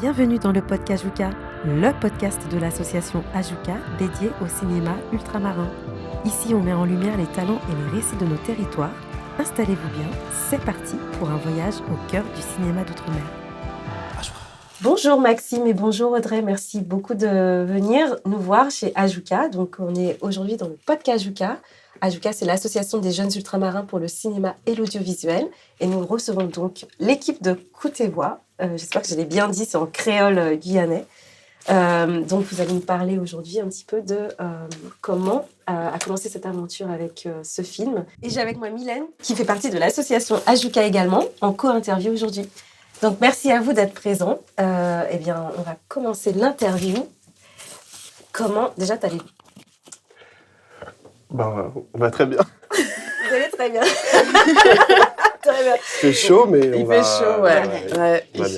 Bienvenue dans le podcast Ajuka, le podcast de l'association Ajuka dédié au cinéma ultramarin. Ici, on met en lumière les talents et les récits de nos territoires. Installez-vous bien, c'est parti pour un voyage au cœur du cinéma d'outre-mer. Bonjour Maxime et bonjour Audrey, merci beaucoup de venir nous voir chez Ajuka. Donc on est aujourd'hui dans le podcast Ajuka. Ajuka, c'est l'association des jeunes ultramarins pour le cinéma et l'audiovisuel. Et nous recevons donc l'équipe de Coutez-Voix. J'espère que je l'ai bien dit, c'est en créole guyanais. Donc vous allez nous parler aujourd'hui un petit peu de comment a commencé cette aventure avec ce film. Et j'ai avec moi Mylène, qui fait partie de l'association Ajuka également, en co-interview aujourd'hui. Donc merci à vous d'être présents. Eh bien, on va commencer l'interview. Comment déjà t'allais? On va très bien. Vous allez très bien. Très bien. Il fait chaud, mais Il fait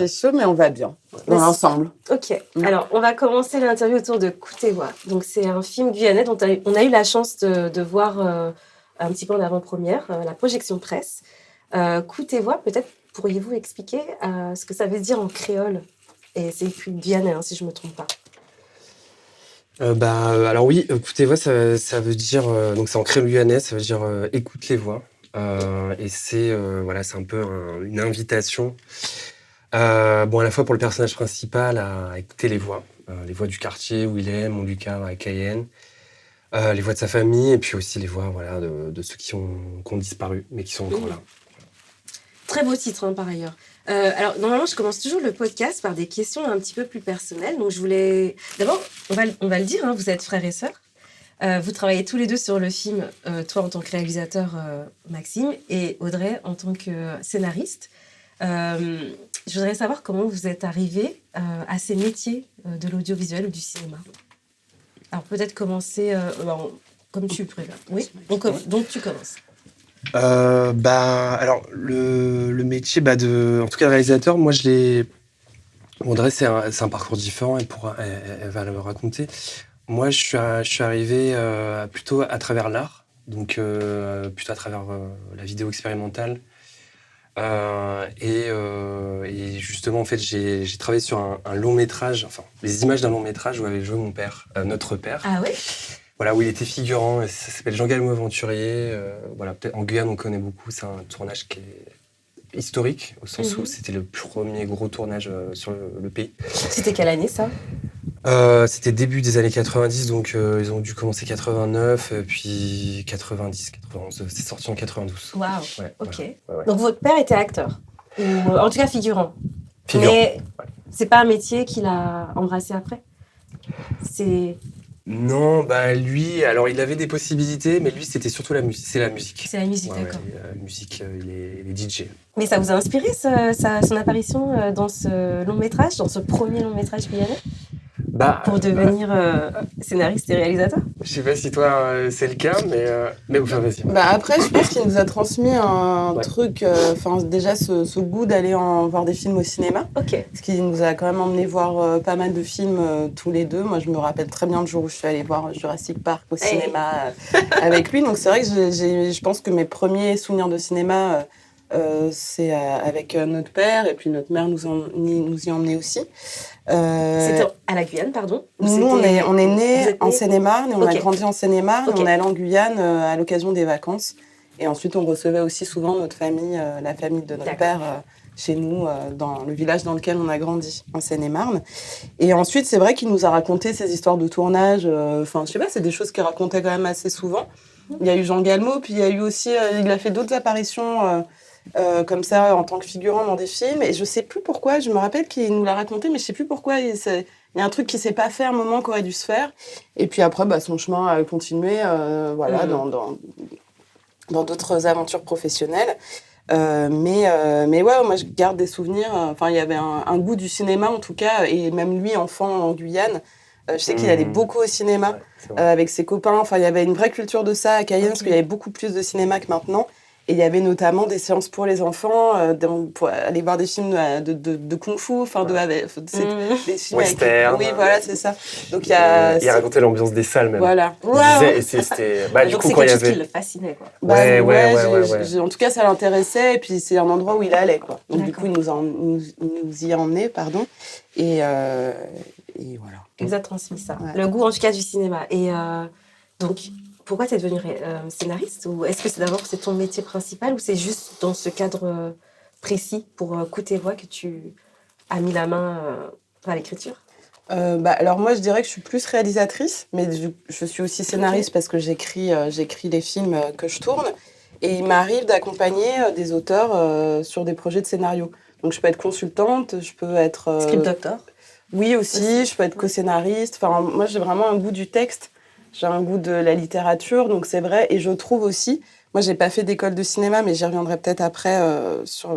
chaud, mais on va bien. On est ensemble. Ok. Alors, on va commencer l'interview autour de Coutez-Voix. Donc, c'est un film guyanais dont on a eu la chance de voir un petit peu en avant-première, la projection presse. Coutez-Voix, peut-être pourriez-vous expliquer ce que ça veut dire en créole? Et c'est écrit guyanais, si je ne me trompe pas. Alors oui, Coutez-Voix, ça veut dire, donc c'est en créole guyanais, ça veut dire écoute les voix. Et c'est un peu une invitation, à la fois pour le personnage principal à écouter les voix du quartier où il est, Montlucas, à Cayenne, les voix de sa famille et puis aussi les voix de ceux qui ont disparu mais qui sont encore là. Très beau titre par ailleurs. Alors normalement je commence toujours le podcast par des questions un petit peu plus personnelles. Donc je voulais d'abord on va le dire, vous êtes frères et sœurs. Vous travaillez tous les deux sur le film, toi en tant que réalisateur, Maxime, et Audrey en tant que scénariste. Je voudrais savoir comment vous êtes arrivés à ces métiers de l'audiovisuel ou du cinéma. Alors peut-être commencer comme tu préfères. Oui, donc tu commences. Alors le métier en tout cas le réalisateur, moi je l'ai... Audrey, c'est un parcours différent, elle va le raconter. Moi, je suis arrivé plutôt à travers l'art, donc plutôt à travers la vidéo expérimentale. Et justement, en fait, j'ai travaillé sur un long métrage, les images d'un long métrage où avait joué mon père, notre père. Ah oui. Voilà, où il était figurant. Ça s'appelle Jean Galmo Aventurier. Peut-être en Guyane, on connaît beaucoup. C'est un tournage qui est historique, au sens où c'était le premier gros tournage sur le pays. C'était quelle année, ça ? C'était début des années 90, donc ils ont dû commencer 89, puis 90, 91. C'est sorti en 92. Waouh, ouais, ok. Voilà. Ouais. Donc votre père était acteur, ou en tout cas figurant. Figurant. Mais c'est pas un métier qu'il a embrassé après. Non, lui, alors il avait des possibilités, mais lui c'était surtout la musique. C'est la musique. C'est la musique, d'accord. La musique, il est DJ. Mais ça vous a inspiré son apparition dans ce long métrage, dans ce premier long métrage guyanais, pour devenir scénariste et réalisateur? Je sais pas si toi c'est le cas, mais vas-y. Après, je pense qu'il nous a transmis un truc, déjà ce goût d'aller voir des films au cinéma. Ok. Parce qu'il nous a quand même emmené voir pas mal de films tous les deux. Moi, je me rappelle très bien le jour où je suis allée voir Jurassic Park au cinéma avec lui. Donc c'est vrai que je pense que mes premiers souvenirs de cinéma, c'est avec notre père, et puis notre mère nous y emmenait aussi. C'était à la Guyane, pardon? Nous, on est nés en Seine-et-Marne, et on a grandi en Seine-et-Marne, Okay. et on est allé en Guyane à l'occasion des vacances. Et ensuite, on recevait aussi souvent notre famille, la famille de notre père, chez nous, dans le village dans lequel on a grandi, en Seine-et-Marne. Et ensuite, c'est vrai qu'il nous a raconté ces histoires de tournage. Je sais pas, c'est des choses qu'il racontait quand même assez souvent. Il y a eu Jean Galmo, puis il y a eu aussi... il a fait d'autres apparitions... comme ça, en tant que figurant dans des films. Et je sais plus pourquoi, je me rappelle qu'il nous l'a raconté, mais je sais plus pourquoi. Il y a un truc qui s'est pas fait à un moment qui aurait dû se faire. Et puis après, son chemin a continué dans d'autres aventures professionnelles. Mais moi, je garde des souvenirs. Il y avait un goût du cinéma, en tout cas, et même lui, enfant en Guyane, je sais qu'il allait beaucoup au cinéma avec ses copains. Il y avait une vraie culture de ça à Cayenne, parce qu'il y avait beaucoup plus de cinéma que maintenant. Et il y avait notamment des séances pour les enfants, pour aller voir des films de kung-fu, enfin des films western. Oui, voilà, c'est ça. Donc il racontait l'ambiance des salles même. Voilà. Et c'était du donc coup c'est quand il quelque y chose qui avait le fascinait, quoi. ouais. En tout cas, ça l'intéressait et puis c'est un endroit où il allait, quoi. Donc du coup, D'accord. il nous y emmenait, pardon. Et voilà. Il vous a transmis ça. Ouais. Le goût, en tout cas, du cinéma. Et donc, pourquoi tu es devenue scénariste? Ou est-ce que c'est ton métier principal ou c'est juste dans ce cadre précis pour Coup tes voix que tu as mis la main à l'écriture? Alors moi, je dirais que je suis plus réalisatrice, mais je suis aussi scénariste parce que j'écris les films que je tourne. Et il m'arrive d'accompagner des auteurs sur des projets de scénario. Donc je peux être consultante, je peux être... Script doctor? Oui, aussi, je peux être co-scénariste. Enfin, moi, j'ai vraiment un goût du texte. J'ai un goût de la littérature, donc c'est vrai. Et je trouve aussi... Moi, j'ai pas fait d'école de cinéma, mais j'y reviendrai peut-être après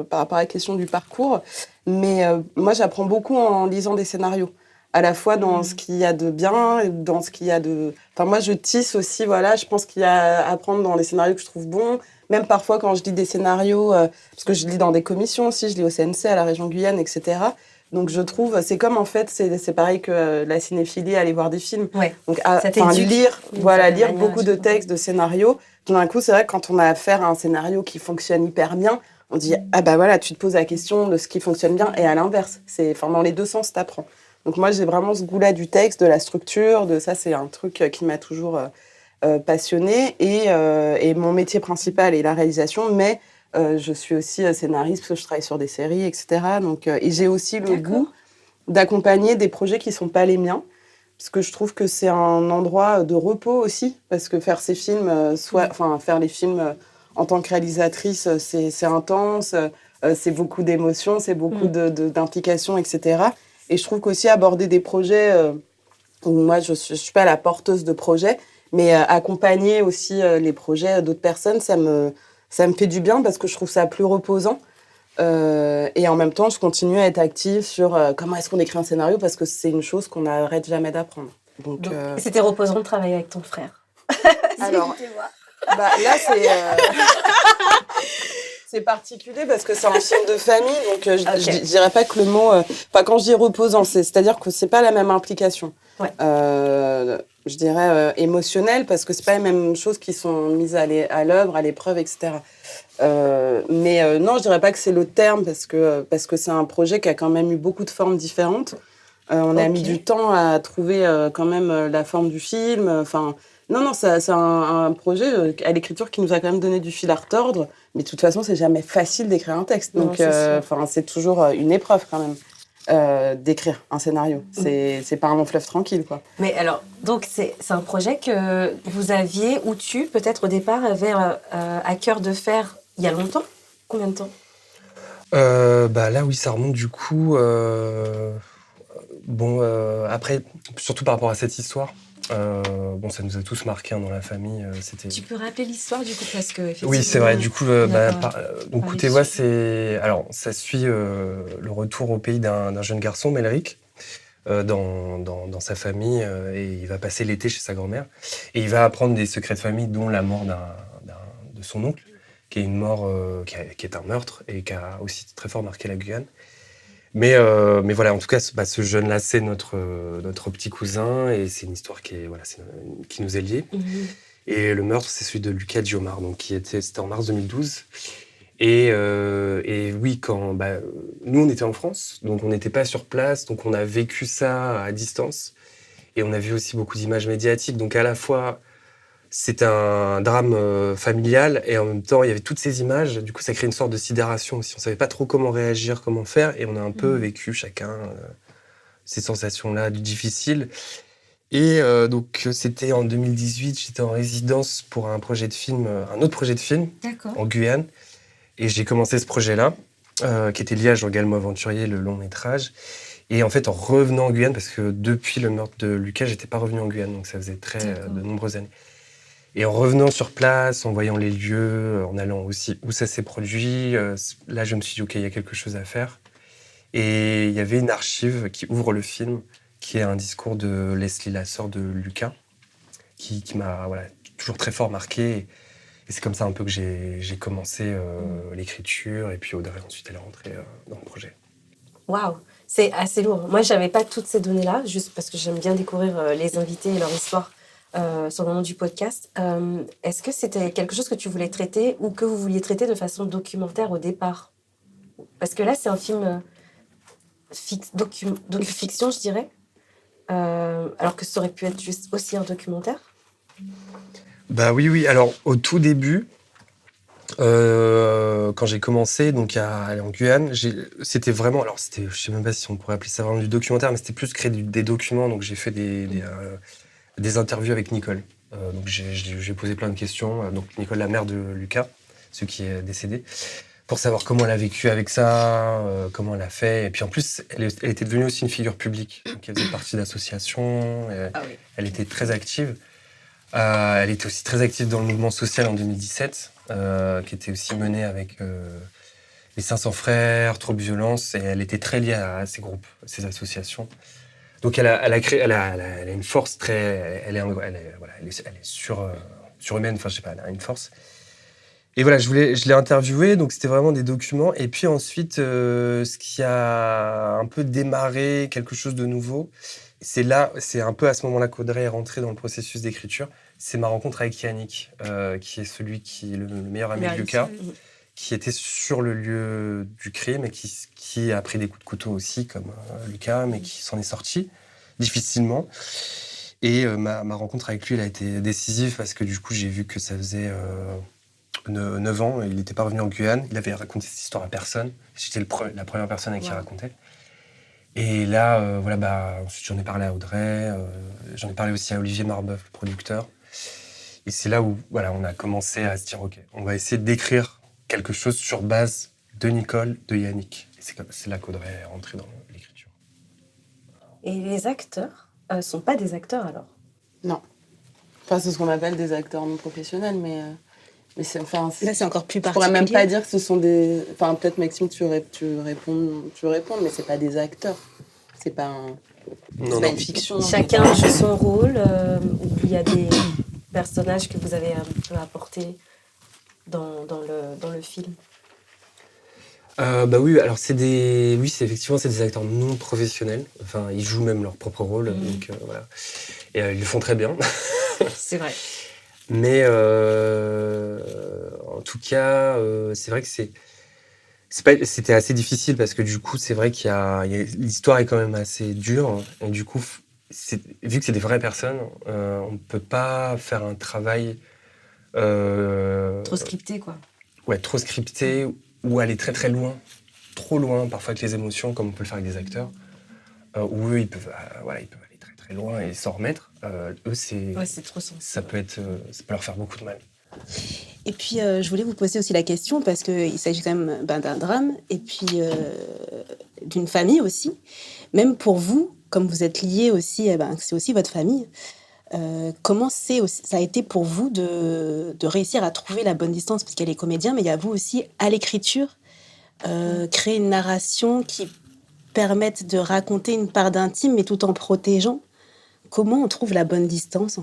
par rapport à la question du parcours. Mais moi, j'apprends beaucoup en lisant des scénarios. À la fois dans ce qu'il y a de bien et dans ce qu'il y a de... Enfin, moi, je tisse aussi, voilà. Je pense qu'il y a à apprendre dans les scénarios que je trouve bons. Même parfois, quand je lis des scénarios, parce que je lis dans des commissions aussi, je lis au CNC, à la région Guyane, etc. Donc, je trouve... C'est comme, en fait, c'est pareil que la cinéphilie, aller voir des films. Ouais. Donc, Ça t'éduque lire beaucoup de textes, de scénarios. Tout d'un coup, c'est vrai que quand on a affaire à un scénario qui fonctionne hyper bien, on dit, ah bah voilà, tu te poses la question de ce qui fonctionne bien. Et à l'inverse, dans les deux sens, t'apprends. Donc moi, j'ai vraiment ce goût-là du texte, de la structure, de ça, c'est un truc qui m'a toujours passionnée. Et mon métier principal est la réalisation, mais je suis aussi scénariste parce que je travaille sur des séries, etc. Donc, et j'ai aussi le goût d'accompagner des projets qui ne sont pas les miens, parce que je trouve que c'est un endroit de repos aussi, parce que faire ces films, faire les films en tant que réalisatrice, c'est intense, c'est beaucoup d'émotions, c'est beaucoup d'implications, etc. Et je trouve qu'aussi aborder des projets où moi, je suis pas la porteuse de projets, mais accompagner aussi les projets d'autres personnes, ça me fait du bien parce que je trouve ça plus reposant. Et en même temps, je continue à être active sur comment est-ce qu'on écrit un scénario parce que c'est une chose qu'on n'arrête jamais d'apprendre. Donc, c'était reposant de travailler avec ton frère. Alors, là, c'est particulier parce que c'est un film de famille, donc je dirais pas que le mot... quand je dis reposant, c'est-à-dire que c'est pas la même implication. Ouais. Je dirais émotionnelle, parce que c'est pas les mêmes choses qui sont mises à l'œuvre, à l'épreuve, etc. Mais non, je dirais pas que c'est le terme, parce que c'est un projet qui a quand même eu beaucoup de formes différentes. On a mis du temps à trouver quand même la forme du film. Non, c'est un projet à l'écriture qui nous a quand même donné du fil à retordre. Mais de toute façon, c'est jamais facile d'écrire un texte. Non, donc, c'est toujours une épreuve quand même d'écrire un scénario. C'est pas un long fleuve tranquille, quoi. Mais alors, donc c'est un projet que vous aviez, ou tu, peut-être au départ, avais à cœur de faire il y a longtemps? Combien de temps? Là, oui, ça remonte du coup... après, surtout par rapport à cette histoire, ça nous a tous marqués dans la famille. Tu peux rappeler l'histoire du coup parce que oui, c'est vrai. Du coup, donc Coup tes voix, ça suit le retour au pays d'un jeune garçon, Melric, dans sa famille, et il va passer l'été chez sa grand-mère, et il va apprendre des secrets de famille, dont la mort de son oncle, qui est une mort qui est un meurtre et qui a aussi très fort marqué la Guyane. Mais voilà, en tout cas, ce jeune-là, c'est notre petit cousin, et c'est une histoire qui nous est liée. Et le meurtre, c'est celui de Lucas Diomar, donc c'était en mars 2012. Et oui, nous, on était en France, donc on n'était pas sur place, donc on a vécu ça à distance. Et on a vu aussi beaucoup d'images médiatiques, donc à la fois... C'est un drame familial, et en même temps, il y avait toutes ces images. Du coup, ça crée une sorte de sidération aussi. On ne savait pas trop comment réagir, comment faire, et on a un peu vécu chacun ces sensations-là difficiles. Et donc, c'était en 2018, j'étais en résidence pour un autre projet de film en Guyane. Et j'ai commencé ce projet-là, qui était lié à Jean Galmo Aventurier, le long métrage. Et en fait, en revenant en Guyane, parce que depuis le meurtre de Lucas, j'étais pas revenu en Guyane, donc ça faisait de nombreuses années. Et en revenant sur place, en voyant les lieux, en allant aussi où ça s'est produit, là, je me suis dit, OK, il y a quelque chose à faire. Et il y avait une archive qui ouvre le film, qui est un discours de Leslie, la sœur de Lucas, qui m'a toujours très fort marqué. Et c'est comme ça un peu que j'ai commencé l'écriture. Et puis Audrey, ensuite, elle est rentrée dans le projet. Waouh, c'est assez lourd. Moi, je n'avais pas toutes ces données-là, juste parce que j'aime bien découvrir les invités et leur histoire sur le moment du podcast. Est-ce que c'était quelque chose que tu voulais traiter ou que vous vouliez traiter de façon documentaire au départ? Parce que là, c'est un film docu-fiction, je dirais. Alors que ça aurait pu être juste aussi un documentaire. Bah oui. Alors, au tout début, quand j'ai commencé donc à aller en Guyane, c'était vraiment, alors je sais même pas si on pourrait appeler ça vraiment du documentaire, mais c'était plus créer des documents. Donc j'ai fait des interviews avec Nicole. Donc j'ai posé plein de questions. Donc Nicole, la mère de Lucas, celui qui est décédé, pour savoir comment elle a vécu avec ça, comment elle a fait. Et puis en plus, elle était devenue aussi une figure publique. Donc elle faisait partie d'associations. Elle était très active. Elle était aussi très active dans le mouvement social en 2017, qui était aussi mené avec les 500 frères, Trop Violence, et elle était très liée à ces groupes, à ces associations. Donc elle a une force très, elle est surhumaine, enfin je sais pas, elle a une force. Et voilà, je l'ai interviewée, donc c'était vraiment des documents. Et puis ensuite, ce qui a un peu démarré quelque chose de nouveau, c'est un peu à ce moment-là qu'Audrey est rentrée dans le processus d'écriture. C'est ma rencontre avec Yannick, qui est celui qui est le meilleur ami de Lucas, qui était sur le lieu du crime et qui a pris des coups de couteau aussi, comme Lucas, mais qui s'en est sorti difficilement. Et ma rencontre avec lui, elle a été décisive parce que du coup, j'ai vu que ça faisait 9 ans, il n'était pas revenu en Guyane, il avait raconté cette histoire à personne. J'étais la première personne à qui il racontait. Et là, ensuite j'en ai parlé à Audrey, j'en ai parlé aussi à Olivier Marbeuf, le producteur. Et c'est là où on a commencé à se dire, OK, on va essayer d'écrire quelque chose sur base de Nicole, de Yannick. Et c'est là qu'Audrey est rentrée dans l'écriture. Et les acteurs sont pas des acteurs alors? Non. Enfin, c'est ce qu'on appelle des acteurs non professionnels, mais c'est, enfin, là, c'est encore plus particulier. particulier. Je pourrais même pas dire que ce sont des... Enfin, peut-être, Maxime, tu réponds, mais c'est pas des acteurs. C'est pas une fiction. Chacun joue son rôle, ou il y a des personnages que vous avez un peu apportés dans le film? Oui, alors c'est effectivement des acteurs non professionnels. Enfin, ils jouent même leur propre rôle, donc voilà. Et ils le font très bien. C'est vrai. Mais en tout cas, c'est vrai que c'était assez difficile parce que du coup, c'est vrai l'histoire est quand même assez dure. Et du coup, vu que c'est des vraies personnes, on ne peut pas faire un travail... trop scripté, quoi. Ouais, trop scripté ou aller très très loin. Trop loin, parfois avec les émotions, comme on peut le faire avec des acteurs. Où eux, ils peuvent aller très très loin et s'en remettre. Eux, c'est trop sensible. Ça peut leur faire beaucoup de mal. Et puis, je voulais vous poser aussi la question, parce qu'il s'agit quand même d'un drame, et puis d'une famille aussi. Même pour vous, comme vous êtes liés aussi, c'est aussi votre famille. Comment ça a été pour vous de réussir à trouver la bonne distance? Parce qu'il y a les comédiens, mais il y a vous aussi, à l'écriture, créer une narration qui permette de raconter une part d'intime, mais tout en protégeant. Comment on trouve la bonne distance?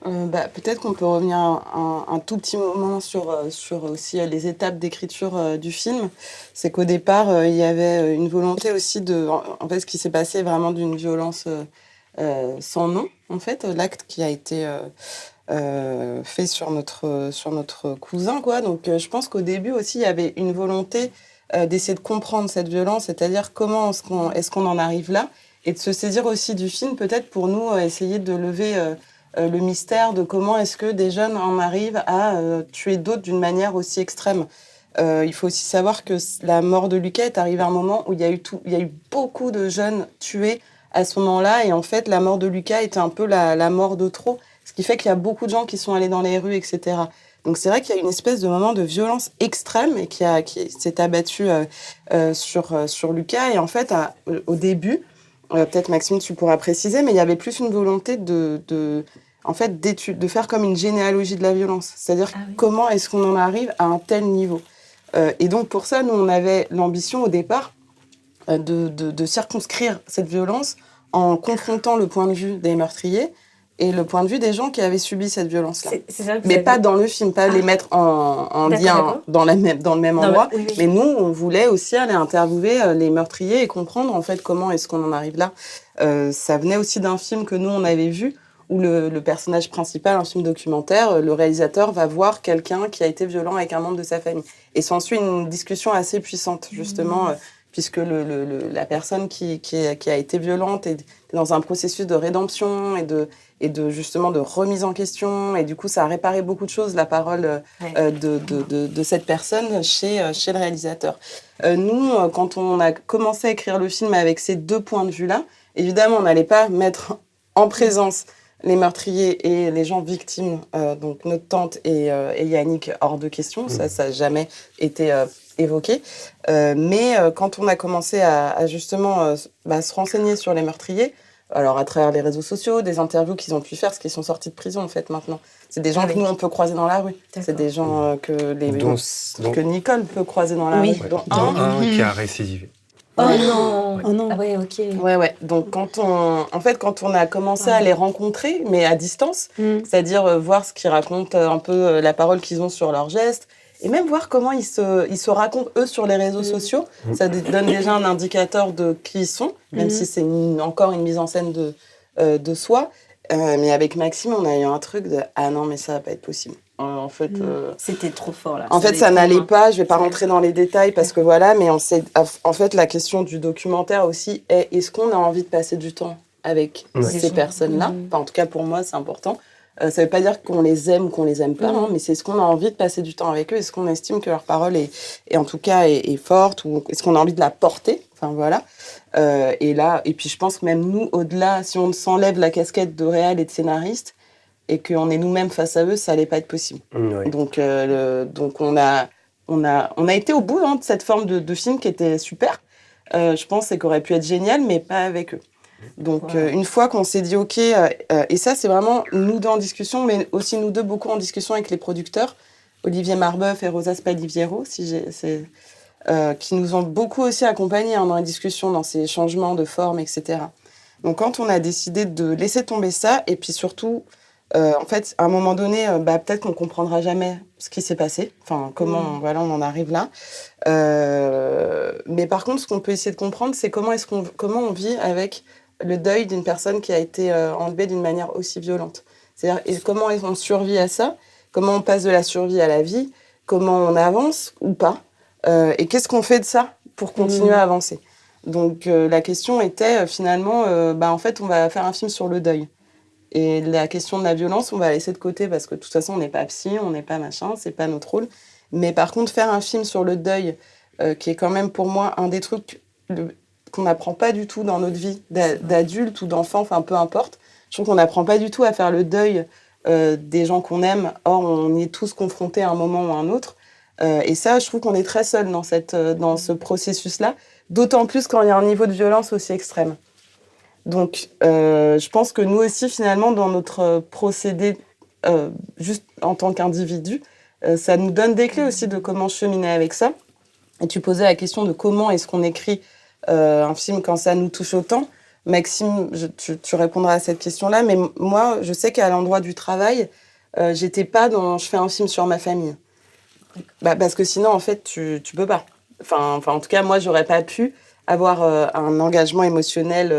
Peut-être qu'on peut revenir un tout petit moment sur aussi les étapes d'écriture du film. C'est qu'au départ, il y avait une volonté aussi en fait, ce qui s'est passé vraiment d'une violence sans nom, en fait, l'acte qui a été fait sur notre cousin, quoi. Donc, je pense qu'au début aussi, il y avait une volonté d'essayer de comprendre cette violence, c'est-à-dire comment est-ce qu'on en arrive là, et de se saisir aussi du film, peut-être pour nous essayer de lever le mystère de comment est-ce que des jeunes en arrivent à tuer d'autres d'une manière aussi extrême. Il faut aussi savoir que la mort de Lucas est arrivée à un moment où il y a eu beaucoup de jeunes tués à ce moment-là, et en fait, la mort de Lucas était un peu la mort de trop, ce qui fait qu'il y a beaucoup de gens qui sont allés dans les rues, etc. Donc c'est vrai qu'il y a une espèce de moment de violence extrême et qui s'est abattu sur Lucas, et en fait, au début, peut-être Maxime, tu pourras préciser, mais il y avait plus une volonté de faire comme une généalogie de la violence. C'est-à-dire comment est-ce qu'on en arrive à un tel niveau. Et donc pour ça, nous, on avait l'ambition au départ de circonscrire cette violence en confrontant le point de vue des meurtriers et le point de vue des gens qui avaient subi cette violence-là. C'est ça que vous Mais avez- pas dans le film, pas les mettre en D'accord, lien d'accord. dans le même endroit. Oui, oui. Mais nous, on voulait aussi aller interviewer les meurtriers et comprendre en fait comment est-ce qu'on en arrive là. Ça venait aussi d'un film que nous, on avait vu, où le personnage principal, un film documentaire, le réalisateur va voir quelqu'un qui a été violent avec un membre de sa famille. Et s'ensuit une discussion assez puissante, justement, puisque la personne qui a été violente est dans un processus de rédemption et de justement de remise en question. Et du coup, ça a réparé beaucoup de choses, la parole de cette personne chez le réalisateur. Nous, quand on a commencé à écrire le film avec ces deux points de vue-là, évidemment, on n'allait pas mettre en présence les meurtriers et les gens victimes, donc notre tante et Yannick, hors de question. Ça n'a jamais été évoqué. Mais quand on a commencé à justement se renseigner sur les meurtriers, alors à travers les réseaux sociaux, des interviews qu'ils ont pu faire, parce qu'ils sont sortis de prison en fait maintenant. C'est des gens que nous on peut croiser dans la rue. D'accord. C'est des gens dont que Nicole peut croiser dans la Oui. rue. Dont dont un. un qui a récidivé. Oh non. Oh non. Ah ouais, ok. Ouais. Donc quand on a commencé à les rencontrer, mais à distance, c'est-à-dire voir ce qu'ils racontent, un peu la parole qu'ils ont sur leurs gestes, et même voir comment ils se racontent eux sur les réseaux sociaux, ça donne déjà un indicateur de qui ils sont, même si c'est encore une mise en scène de soi. Mais avec Maxime, on a eu un truc de « Ah non, mais ça va pas être possible ». En fait, C'était trop fort là. en fait, ça n'allait pas. Je vais pas rentrer dans les détails parce que voilà, mais en fait, la question du documentaire aussi est est-ce qu'on a envie de passer du temps avec ces personnes-là? Enfin, en tout cas, pour moi, c'est important. Ça veut pas dire qu'on les aime ou qu'on les aime pas, mais c'est est-ce qu'on a envie de passer du temps avec eux? Est-ce qu'on estime que leur parole est en tout cas est forte, ou est-ce qu'on a envie de la porter? Enfin voilà. Et puis je pense que même nous, au-delà, si on s'enlève la casquette de réal et de scénariste, et qu'on est nous-mêmes face à eux, ça allait pas être possible. Oui. Donc on a été au bout de cette forme de film qui était super. Je pense et qui aurait pu être génial, mais pas avec eux. Donc une fois qu'on s'est dit ok, et ça c'est vraiment nous deux en discussion, mais aussi nous deux beaucoup en discussion avec les producteurs, Olivier Marbeuf et Rosa Spadiviero, qui nous ont beaucoup aussi accompagnés dans les discussions, dans ces changements de forme, etc. Donc quand on a décidé de laisser tomber ça, et puis surtout en fait, à un moment donné, peut-être qu'on comprendra jamais ce qui s'est passé. Enfin, comment, on en arrive là. Mais par contre, ce qu'on peut essayer de comprendre, c'est comment on vit avec le deuil d'une personne qui a été enlevée d'une manière aussi violente. C'est-à-dire, comment on survit à ça, comment on passe de la survie à la vie, comment on avance ou pas, et qu'est-ce qu'on fait de ça pour continuer à avancer. Donc, la question était finalement, en fait, on va faire un film sur le deuil. Et la question de la violence, on va la laisser de côté parce que de toute façon, on n'est pas psy, on n'est pas machin, c'est pas notre rôle. Mais par contre, faire un film sur le deuil, qui est quand même pour moi un des trucs qu'on n'apprend pas du tout dans notre vie d'adulte ou d'enfant, enfin peu importe. Je trouve qu'on n'apprend pas du tout à faire le deuil des gens qu'on aime. Or, on y est tous confrontés à un moment ou à un autre. Et ça, je trouve qu'on est très seuls dans ce processus-là, d'autant plus quand il y a un niveau de violence aussi extrême. Donc, je pense que nous aussi, finalement, dans notre procédé, juste en tant qu'individu, ça nous donne des clés aussi de comment cheminer avec ça. Et tu posais la question de comment est-ce qu'on écrit un film quand ça nous touche autant. Maxime, tu répondras à cette question-là, mais moi, je sais qu'à l'endroit du travail, j'étais pas dans « je fais un film sur ma famille ». Parce que sinon, en fait, tu peux pas. Enfin, en tout cas, moi, j'aurais pas pu avoir un engagement émotionnel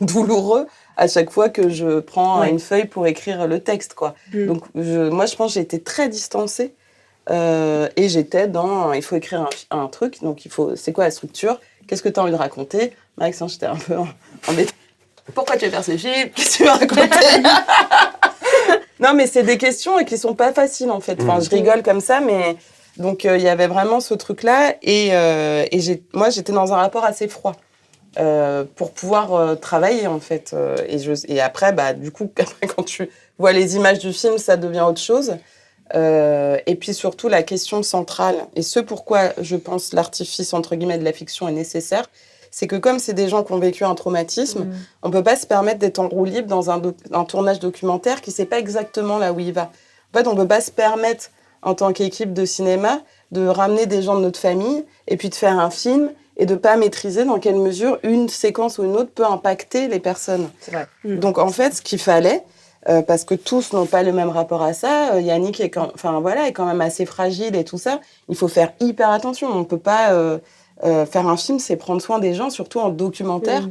douloureux à chaque fois que je prends une feuille pour écrire le texte, quoi. Donc, moi, je pense que j'ai été très distancée et j'étais dans il faut écrire un truc, donc c'est quoi la structure? Qu'est-ce que tu as envie de raconter? Max, j'étais un peu embêtée. Pourquoi tu veux faire ce film? Qu'est-ce que tu veux raconter? Non, mais c'est des questions qui sont pas faciles, en fait. Enfin, je rigole comme ça, mais... Donc, il y avait vraiment ce truc-là. Et moi, j'étais dans un rapport assez froid pour pouvoir travailler, en fait. Et après, du coup, quand tu vois les images du film, ça devient autre chose. Et puis, surtout, la question centrale, et ce pourquoi, je pense, l'artifice, entre guillemets, de la fiction est nécessaire, c'est que comme c'est des gens qui ont vécu un traumatisme, on peut pas se permettre d'être en roue libre dans un tournage documentaire qui sait pas exactement là où il va. En fait, on peut pas se permettre en tant qu'équipe de cinéma, de ramener des gens de notre famille et puis de faire un film et de pas maîtriser dans quelle mesure une séquence ou une autre peut impacter les personnes. C'est vrai. Donc, en fait, ce qu'il fallait, parce que tous n'ont pas le même rapport à ça. Yannick est quand même assez fragile et tout ça. Il faut faire hyper attention. On ne peut pas faire un film, c'est prendre soin des gens, surtout en documentaire,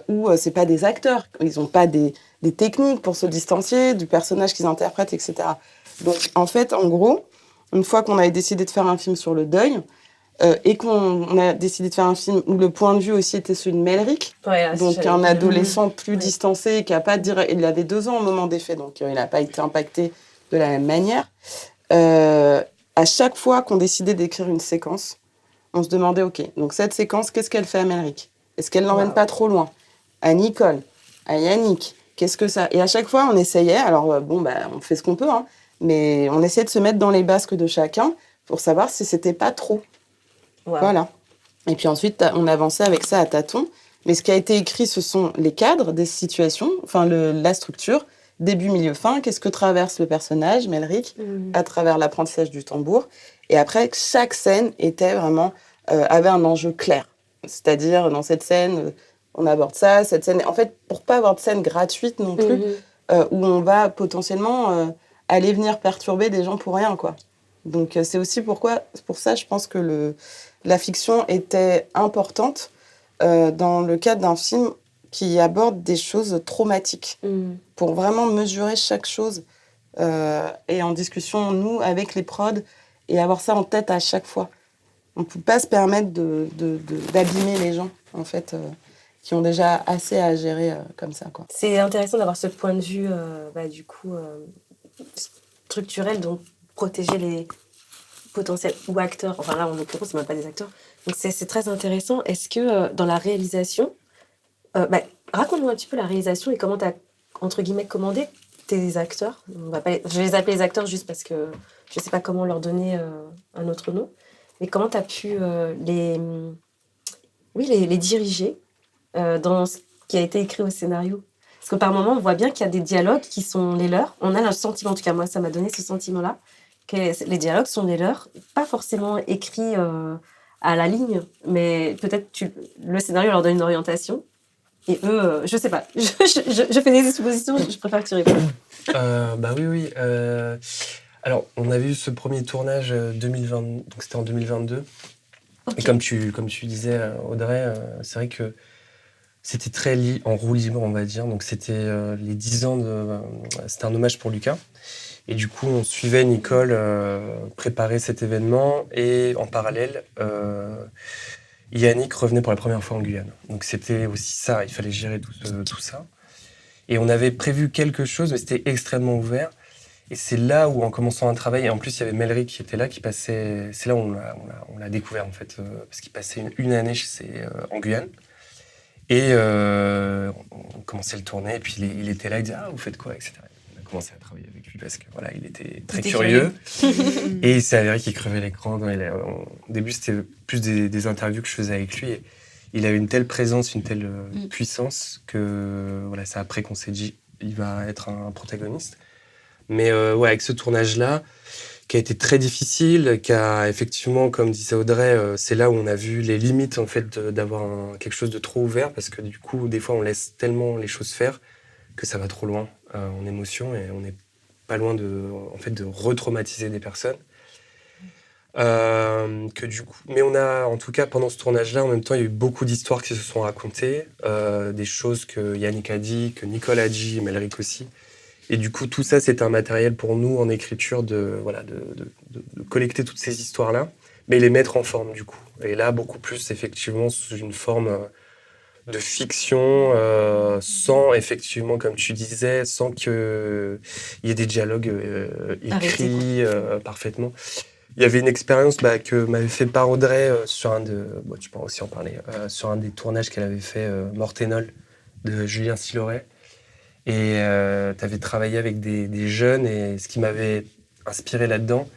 où c'est pas des acteurs. Ils n'ont pas des techniques pour se distancier du personnage qu'ils interprètent, etc. Donc, en fait, en gros, une fois qu'on avait décidé de faire un film sur le deuil, et qu'on a décidé de faire un film où le point de vue aussi était celui de Melrick, donc un adolescent plus distancé, qui a pas il avait 2 ans au moment des faits, donc il n'a pas été impacté de la même manière. À chaque fois qu'on décidait d'écrire une séquence, on se demandait, ok, donc cette séquence, qu'est-ce qu'elle fait à Melrick ? Est-ce qu'elle l'emmène pas trop loin ? À Nicole, à Yannick, qu'est-ce que ça ? Et à chaque fois, on essayait, alors on fait ce qu'on peut, hein, mais on essayait de se mettre dans les basques de chacun pour savoir si c'était pas trop. Voilà. Et puis ensuite, on avançait avec ça à tâtons. Mais ce qui a été écrit, ce sont les cadres des situations, enfin la structure, début, milieu, fin. Qu'est-ce que traverse le personnage, Melrick, à travers l'apprentissage du tambour. Et après, chaque scène était vraiment avait un enjeu clair. C'est-à-dire, dans cette scène, on aborde ça, cette scène. En fait, pour pas avoir de scène gratuite non plus, où on va potentiellement aller venir perturber des gens pour rien, quoi. Donc, c'est aussi pour ça, je pense que la fiction était importante dans le cadre d'un film qui aborde des choses traumatiques, pour vraiment mesurer chaque chose et en discussion, nous, avec les prods, et avoir ça en tête à chaque fois. On ne peut pas se permettre d'abîmer les gens, en fait, qui ont déjà assez à gérer comme ça, quoi. C'est intéressant d'avoir ce point de vue, structurel, donc protéger les potentiels ou acteurs. Enfin là, en l'occurrence, c'est même pas des acteurs. Donc c'est très intéressant. Est-ce que dans la réalisation, raconte-nous un petit peu la réalisation et comment tu as, entre guillemets, commandé tes acteurs. Je vais les appeler les acteurs juste parce que je sais pas comment leur donner un autre nom. Mais comment tu as pu les diriger dans ce qui a été écrit au scénario ? Parce que par moments, on voit bien qu'il y a des dialogues qui sont les leurs. On a le sentiment, en tout cas moi, ça m'a donné ce sentiment-là, que les dialogues sont les leurs, pas forcément écrits à la ligne, mais peut-être le scénario leur donne une orientation. Et eux, je sais pas, je fais des suppositions, je préfère que tu répondes. Oui. Alors, on avait eu ce premier tournage 2020, donc c'était en 2022. Okay. Et comme tu disais, Audrey, c'est vrai que c'était très en roue libre, on va dire. Donc, c'était les 10 ans c'était un hommage pour Lucas. Et du coup, on suivait Nicole préparer cet événement. Et en parallèle, Yannick revenait pour la première fois en Guyane. Donc, c'était aussi ça. Il fallait gérer tout ça. Et on avait prévu quelque chose, mais c'était extrêmement ouvert. Et c'est là où, en commençant un travail, et en plus, il y avait Melrick qui était là, qui passait... C'est là où on l'a découvert, en fait, parce qu'il passait une année en Guyane. Et on commençait le tourner, et puis il était là, il disait « Ah, vous faites quoi ?» etc. On a commencé à travailler avec lui, parce que voilà, il était très curieux. Et il s'est avéré qu'il crevait l'écran. Au début, c'était plus des interviews que je faisais avec lui. Et il avait une telle présence, une telle puissance, que voilà, c'est après qu'on s'est dit « Il va être un protagoniste ». Mais avec ce tournage-là, qui a été très difficile, qui a effectivement, comme disait Audrey, c'est là où on a vu les limites en fait d'avoir quelque chose de trop ouvert, parce que du coup, des fois, on laisse tellement les choses faire que ça va trop loin en émotion, et on n'est pas loin de retraumatiser des personnes. Mais on a, en tout cas, pendant ce tournage-là, en même temps, il y a eu beaucoup d'histoires qui se sont racontées, des choses que Yannick a dit, que Nicole a dit, et Melrick aussi. Et du coup, tout ça, c'est un matériel pour nous en écriture de collecter toutes ces histoires-là, mais les mettre en forme, du coup. Et là, beaucoup plus, effectivement, sous une forme de fiction, sans, effectivement, comme tu disais, sans qu'il y ait des dialogues écrits parfaitement. Il y avait une expérience que m'avait fait part Audrey sur tu pourras aussi en parler, sur un des tournages qu'elle avait fait, Morténol, de Julien Siloret. Et tu avais travaillé avec des jeunes, et ce qui m'avait inspiré là-dedans,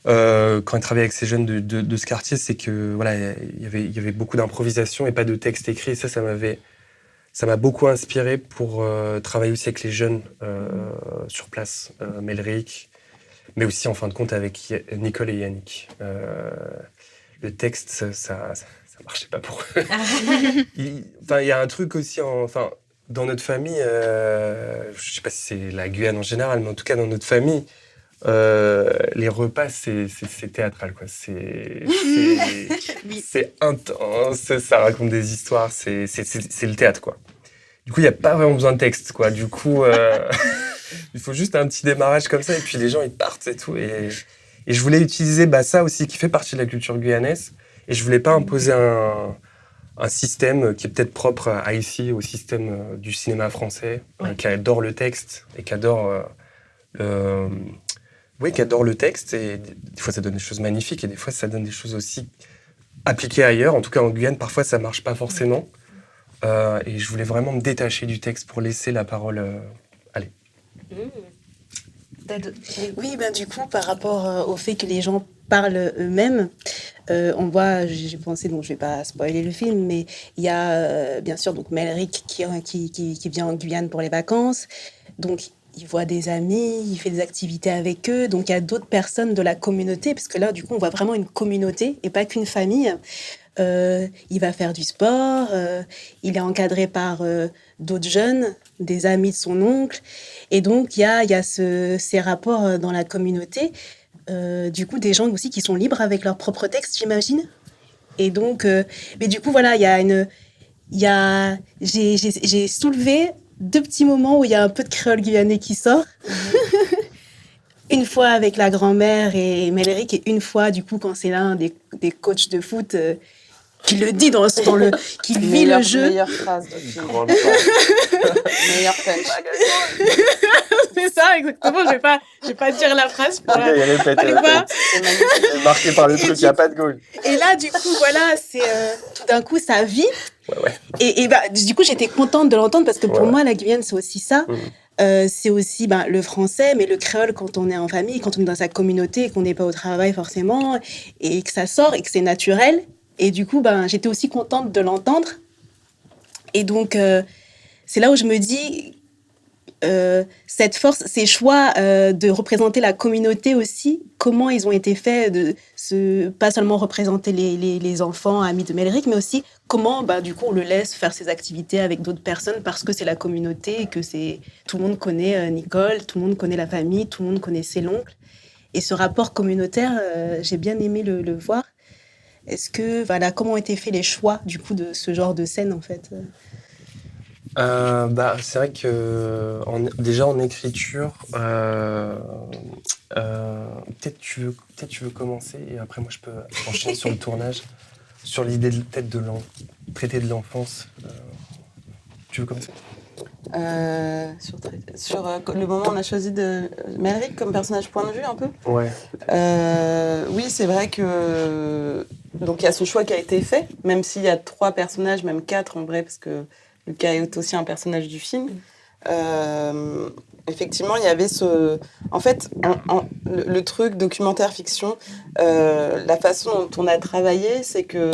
quand elle travaillait avec ces jeunes de ce quartier, c'est que voilà, il y avait beaucoup d'improvisation et pas de texte écrit. Et ça m'a beaucoup inspiré pour travailler aussi avec les jeunes sur place, Melrick, mais aussi en fin de compte avec Nicole et Yannick. Le texte, ça marchait pas pour eux. Il y a un truc aussi, dans notre famille, je ne sais pas si c'est la Guyane en général, mais en tout cas dans notre famille, les repas, c'est théâtral, quoi. C'est intense, ça raconte des histoires, c'est le théâtre, quoi. Du coup, il n'y a pas vraiment besoin de texte, quoi. Du coup, il faut juste un petit démarrage comme ça, et puis les gens, ils partent et tout. Et je voulais utiliser ça aussi, qui fait partie de la culture guyanaise, et je ne voulais pas imposer un système qui est peut-être propre à ici, au système du cinéma français, qui adore le texte et qui adore qui adore le texte. Et des fois, ça donne des choses magnifiques et des fois, ça donne des choses aussi appliquées ailleurs. En tout cas, en Guyane, parfois, ça ne marche pas forcément. Et je voulais vraiment me détacher du texte pour laisser la parole aller. Oui, du coup, par rapport au fait que les gens parlent eux-mêmes, on voit, j'ai pensé, donc je ne vais pas spoiler le film, mais il y a bien sûr donc Melrick qui vient en Guyane pour les vacances. Donc, il voit des amis, il fait des activités avec eux. Donc, il y a d'autres personnes de la communauté, parce que là, du coup, on voit vraiment une communauté et pas qu'une famille. Il va faire du sport, il est encadré par d'autres jeunes, des amis de son oncle. Et donc, il y a ces rapports dans la communauté. Du coup, des gens aussi qui sont libres avec leurs propres textes, j'imagine. Et donc, mais du coup, voilà, j'ai soulevé 2 petits moments où il y a un peu de créole guyanais qui sort. Une fois avec la grand-mère et Melrick, et une fois, du coup, quand c'est l'un des coachs de foot qui le dit qui vit le jeu. Meilleure phrase de film. Grande phrase. Meilleure punch. C'est ça, exactement. Je vais pas dire la phrase. Pour Il répète. C'est magnifique. Marqué par le truc, il n'y a pas de goal. Et là, du coup, voilà, c'est tout d'un coup sa vie. Ouais. Et du coup, j'étais contente de l'entendre parce que pour moi, la Guyane, c'est aussi ça. C'est aussi le français, mais le créole quand on est en famille, quand on est dans sa communauté et qu'on n'est pas au travail forcément, et que ça sort et que c'est naturel. Et du coup, j'étais aussi contente de l'entendre. Et donc, c'est là où je me dis, cette force, ces choix de représenter la communauté aussi, comment ils ont été faits, pas seulement représenter les enfants amis de Melrick, mais aussi comment, du coup, on le laisse faire ses activités avec d'autres personnes parce que c'est la communauté et que tout le monde connaît Nicole, tout le monde connaît la famille, tout le monde connaît ses oncles. Et ce rapport communautaire, j'ai bien aimé le voir. Est-ce que, comment ont été faits les choix, du coup, de ce genre de scène, en fait C'est vrai que déjà en écriture, peut-être tu veux commencer et après moi je peux enchaîner sur le tournage, sur l'idée peut-être de traiter de l'enfance. Tu veux commencer? Sur le moment où on a choisi de Melrick comme personnage point de vue un peu. Ouais. Oui, c'est vrai que donc il y a ce choix qui a été fait, même s'il y a 3 personnages, même 4 en vrai, parce que Lucas est aussi un personnage du film. Effectivement, il y avait en fait, le truc documentaire fiction, la façon dont on a travaillé, c'est que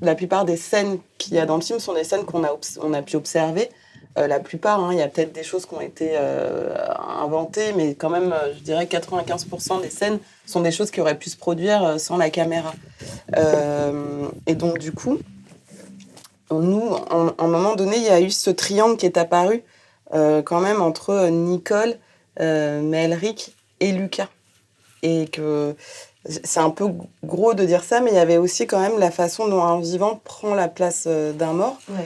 la plupart des scènes qu'il y a dans le film sont des scènes qu'on a pu observer. La plupart, il y a peut-être des choses qui ont été inventées, mais quand même, je dirais 95% des scènes sont des choses qui auraient pu se produire sans la caméra. Et donc, du coup, nous, à un moment donné, il y a eu ce triangle qui est apparu quand même entre Nicole, Melrick et Lucas. Et que c'est un peu gros de dire ça, mais il y avait aussi quand même la façon dont un vivant prend la place d'un mort. Ouais.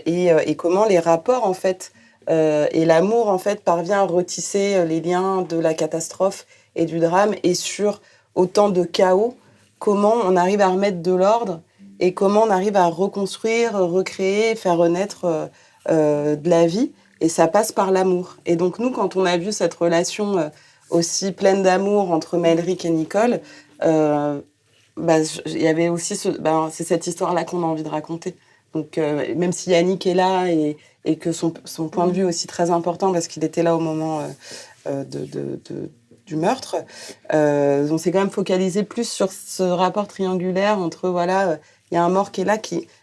Et comment les rapports en fait et l'amour en fait parvient à retisser les liens de la catastrophe et du drame, et sur autant de chaos, comment on arrive à remettre de l'ordre et comment on arrive à reconstruire, recréer, faire renaître de la vie, et ça passe par l'amour. Et donc nous, quand on a vu cette relation aussi pleine d'amour entre Melrick et Nicole, il y avait aussi c'est cette histoire-là qu'on a envie de raconter. Donc, même si Yannick est là et que son point de vue est aussi très important parce qu'il était là au moment du meurtre, on s'est quand même focalisé plus sur ce rapport triangulaire entre, il y a un mort qui est là,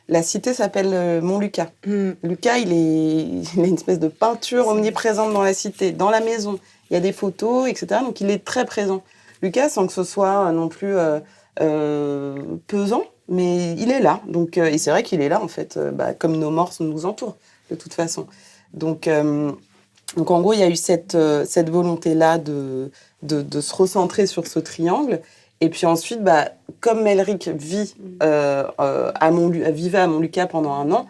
la cité s'appelle Mont-Lucas. Lucas, il a une espèce de peinture omniprésente dans la cité, dans la maison. Il y a des photos, etc. Donc, il est très présent. Lucas, sans que ce soit non plus pesant, mais il est là. Donc, et c'est vrai qu'il est là, en fait, comme nos morts nous entourent. de toute façon. Donc en gros, il y a eu cette volonté-là de se recentrer sur ce triangle. Et puis ensuite, comme Melrick vivait à Montlucas pendant 1 an,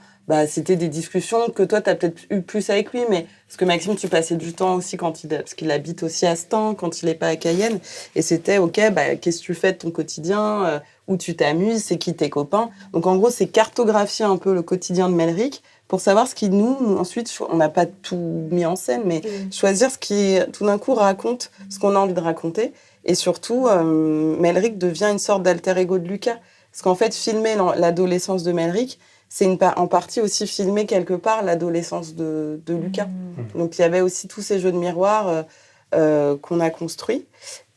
c'était des discussions que toi, tu as peut-être eu plus avec lui. Mais parce que Maxime, tu passais du temps aussi parce qu'il habite aussi à Stains, quand il n'est pas à Cayenne. Et c'était, OK, qu'est-ce que tu fais de ton quotidien, où tu t'amuses, c'est qui tes copains. Donc en gros, c'est cartographier un peu le quotidien de Melrick pour savoir ce qui nous ensuite, on n'a pas tout mis en scène, mais choisir ce qui, tout d'un coup, raconte ce qu'on a envie de raconter. Et surtout, Melrick devient une sorte d'alter ego de Lucas. Parce qu'en fait, filmer l'adolescence de Melrick, c'est en partie aussi filmer quelque part l'adolescence de Lucas. Donc, il y avait aussi tous ces jeux de miroir qu'on a construits.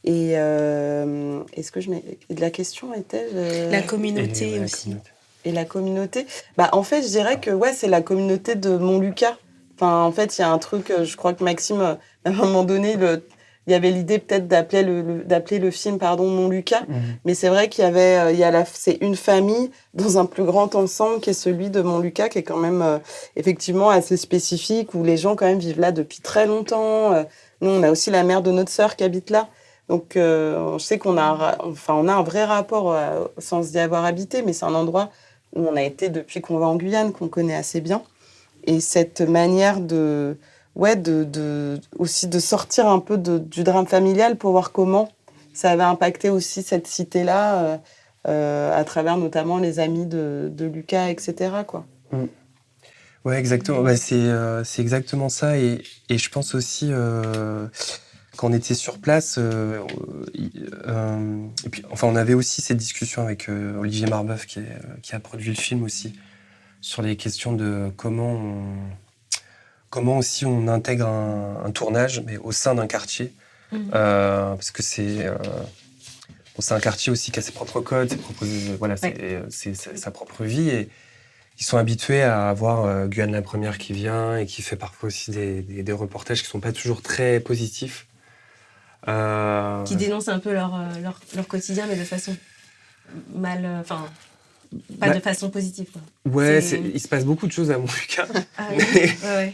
Et est-ce que la question était... La communauté aussi. Et la communauté, en fait, je dirais que c'est la communauté de Montlucas. Enfin, en fait, il y a un truc, je crois que Maxime, à un moment donné, il y avait l'idée peut-être d'appeler le film Montlucas. Mais c'est vrai qu'il y avait, c'est une famille dans un plus grand ensemble qui est celui de Montlucas, qui est quand même effectivement assez spécifique, où les gens quand même vivent là depuis très longtemps. Nous, on a aussi la mère de notre sœur qui habite là. Donc, je sais qu'on a un vrai rapport sans y avoir habité, mais c'est un endroit où on a été depuis qu'on va en Guyane, qu'on connaît assez bien. Et cette manière aussi de sortir un peu du drame familial pour voir comment ça avait impacté aussi cette cité-là à travers notamment les amis de Lucas, etc. quoi. Ouais, exactement. C'est exactement ça. Et je pense aussi, quand on était sur place, et puis, on avait aussi cette discussion avec Olivier Marbeuf, qui a produit le film aussi, sur les questions de comment aussi on intègre un tournage, mais au sein d'un quartier. Parce que c'est un quartier aussi qui a ses propres codes, c'est sa propre vie. Et ils sont habitués à avoir Guyane la Première qui vient et qui fait parfois aussi des reportages qui ne sont pas toujours très positifs. Qui dénoncent un peu leur quotidien, mais de façon pas de façon positive. Quoi. Ouais, il se passe beaucoup de choses à Montlucas,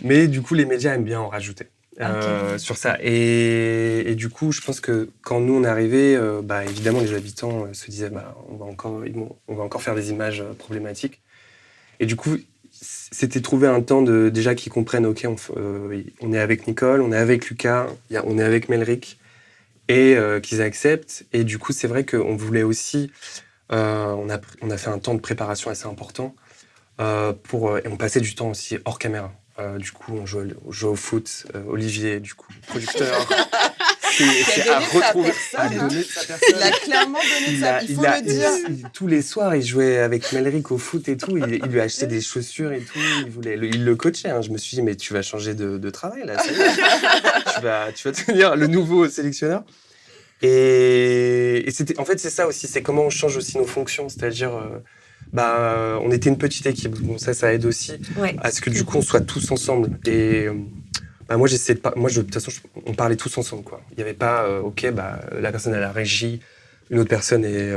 mais du coup, les médias aiment bien en rajouter sur ça. Et du coup, je pense que quand nous, on est arrivés, évidemment, les habitants se disaient on va encore faire des images problématiques. Et du coup, c'était trouver un temps déjà qu'ils comprennent, OK, on est avec Nicole, on est avec Lucas, on est avec Melrick, et qu'ils acceptent. Et du coup, c'est vrai qu'on voulait aussi... on a fait un temps de préparation assez important et on passait du temps aussi hors caméra. Du coup, on jouait au foot. Olivier, du coup, producteur, c'est à retrouver. A donné de sa personne. Il a clairement donné ça, il faut le dire. Tous les soirs, il jouait avec Melrick au foot et tout. Il lui achetait des chaussures et tout. Il le coachait. Hein. Je me suis dit, mais tu vas changer de travail, là. Ça y est. tu vas devenir le nouveau sélectionneur. Et en fait, c'est ça aussi. C'est comment on change aussi nos fonctions. C'est-à-dire... on était une petite équipe, bon, ça aide aussi à ce que du coup on soit tous ensemble. Et moi j'essayais de toute façon on parlait tous ensemble quoi. Il n'y avait pas la personne à la régie, une autre personne est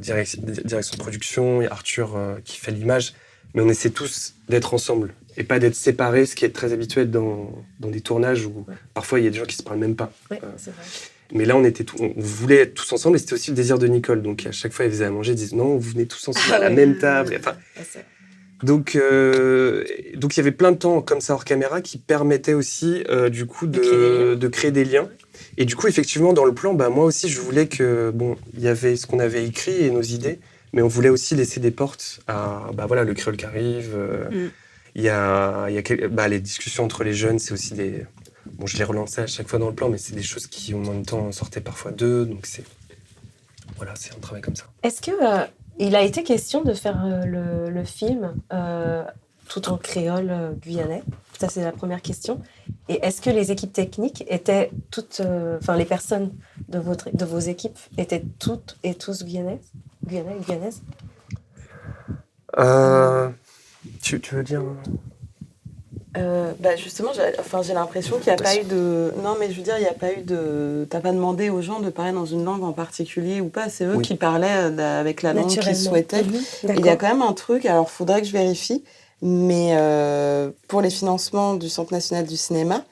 direction de production, et Arthur qui fait l'image, mais on essaie tous d'être ensemble et pas d'être séparés, ce qui est très habituel dans des tournages où parfois il y a des gens qui se parlent même pas. C'est vrai. Mais là, on voulait être tous ensemble et c'était aussi le désir de Nicole. Donc, à chaque fois, elle faisait à manger, elle disait non, vous venez tous ensemble à la même table. Enfin, donc, il y avait plein de temps comme ça hors caméra qui permettait aussi, du coup, de créer des liens. Et du coup, effectivement, dans le plan, moi aussi, je voulais que, il y avait ce qu'on avait écrit et nos idées, mais on voulait aussi laisser des portes à, le créole qui arrive. Il y a les discussions entre les jeunes, c'est aussi des... Bon, je l'ai relancé à chaque fois dans le plan, mais c'est des choses qui, en même temps, sortaient parfois d'eux. Donc, c'est un travail comme ça. Est-ce que il a été question de faire le film tout en créole guyanais? Ça, c'est la première question. Et est-ce que les équipes techniques étaient toutes... les personnes de vos équipes étaient toutes et tous guyanaises? Tu veux dire... Justement, j'ai l'impression qu'il n'y a pas eu de... Non, mais je veux dire, il n'y a pas eu de... T'as pas demandé aux gens de parler dans une langue en particulier ou pas. C'est eux qui parlaient avec la langue qu'ils souhaitaient. Il y a quand même un truc, alors il faudrait que je vérifie, Mais pour les financements du Centre national du cinéma,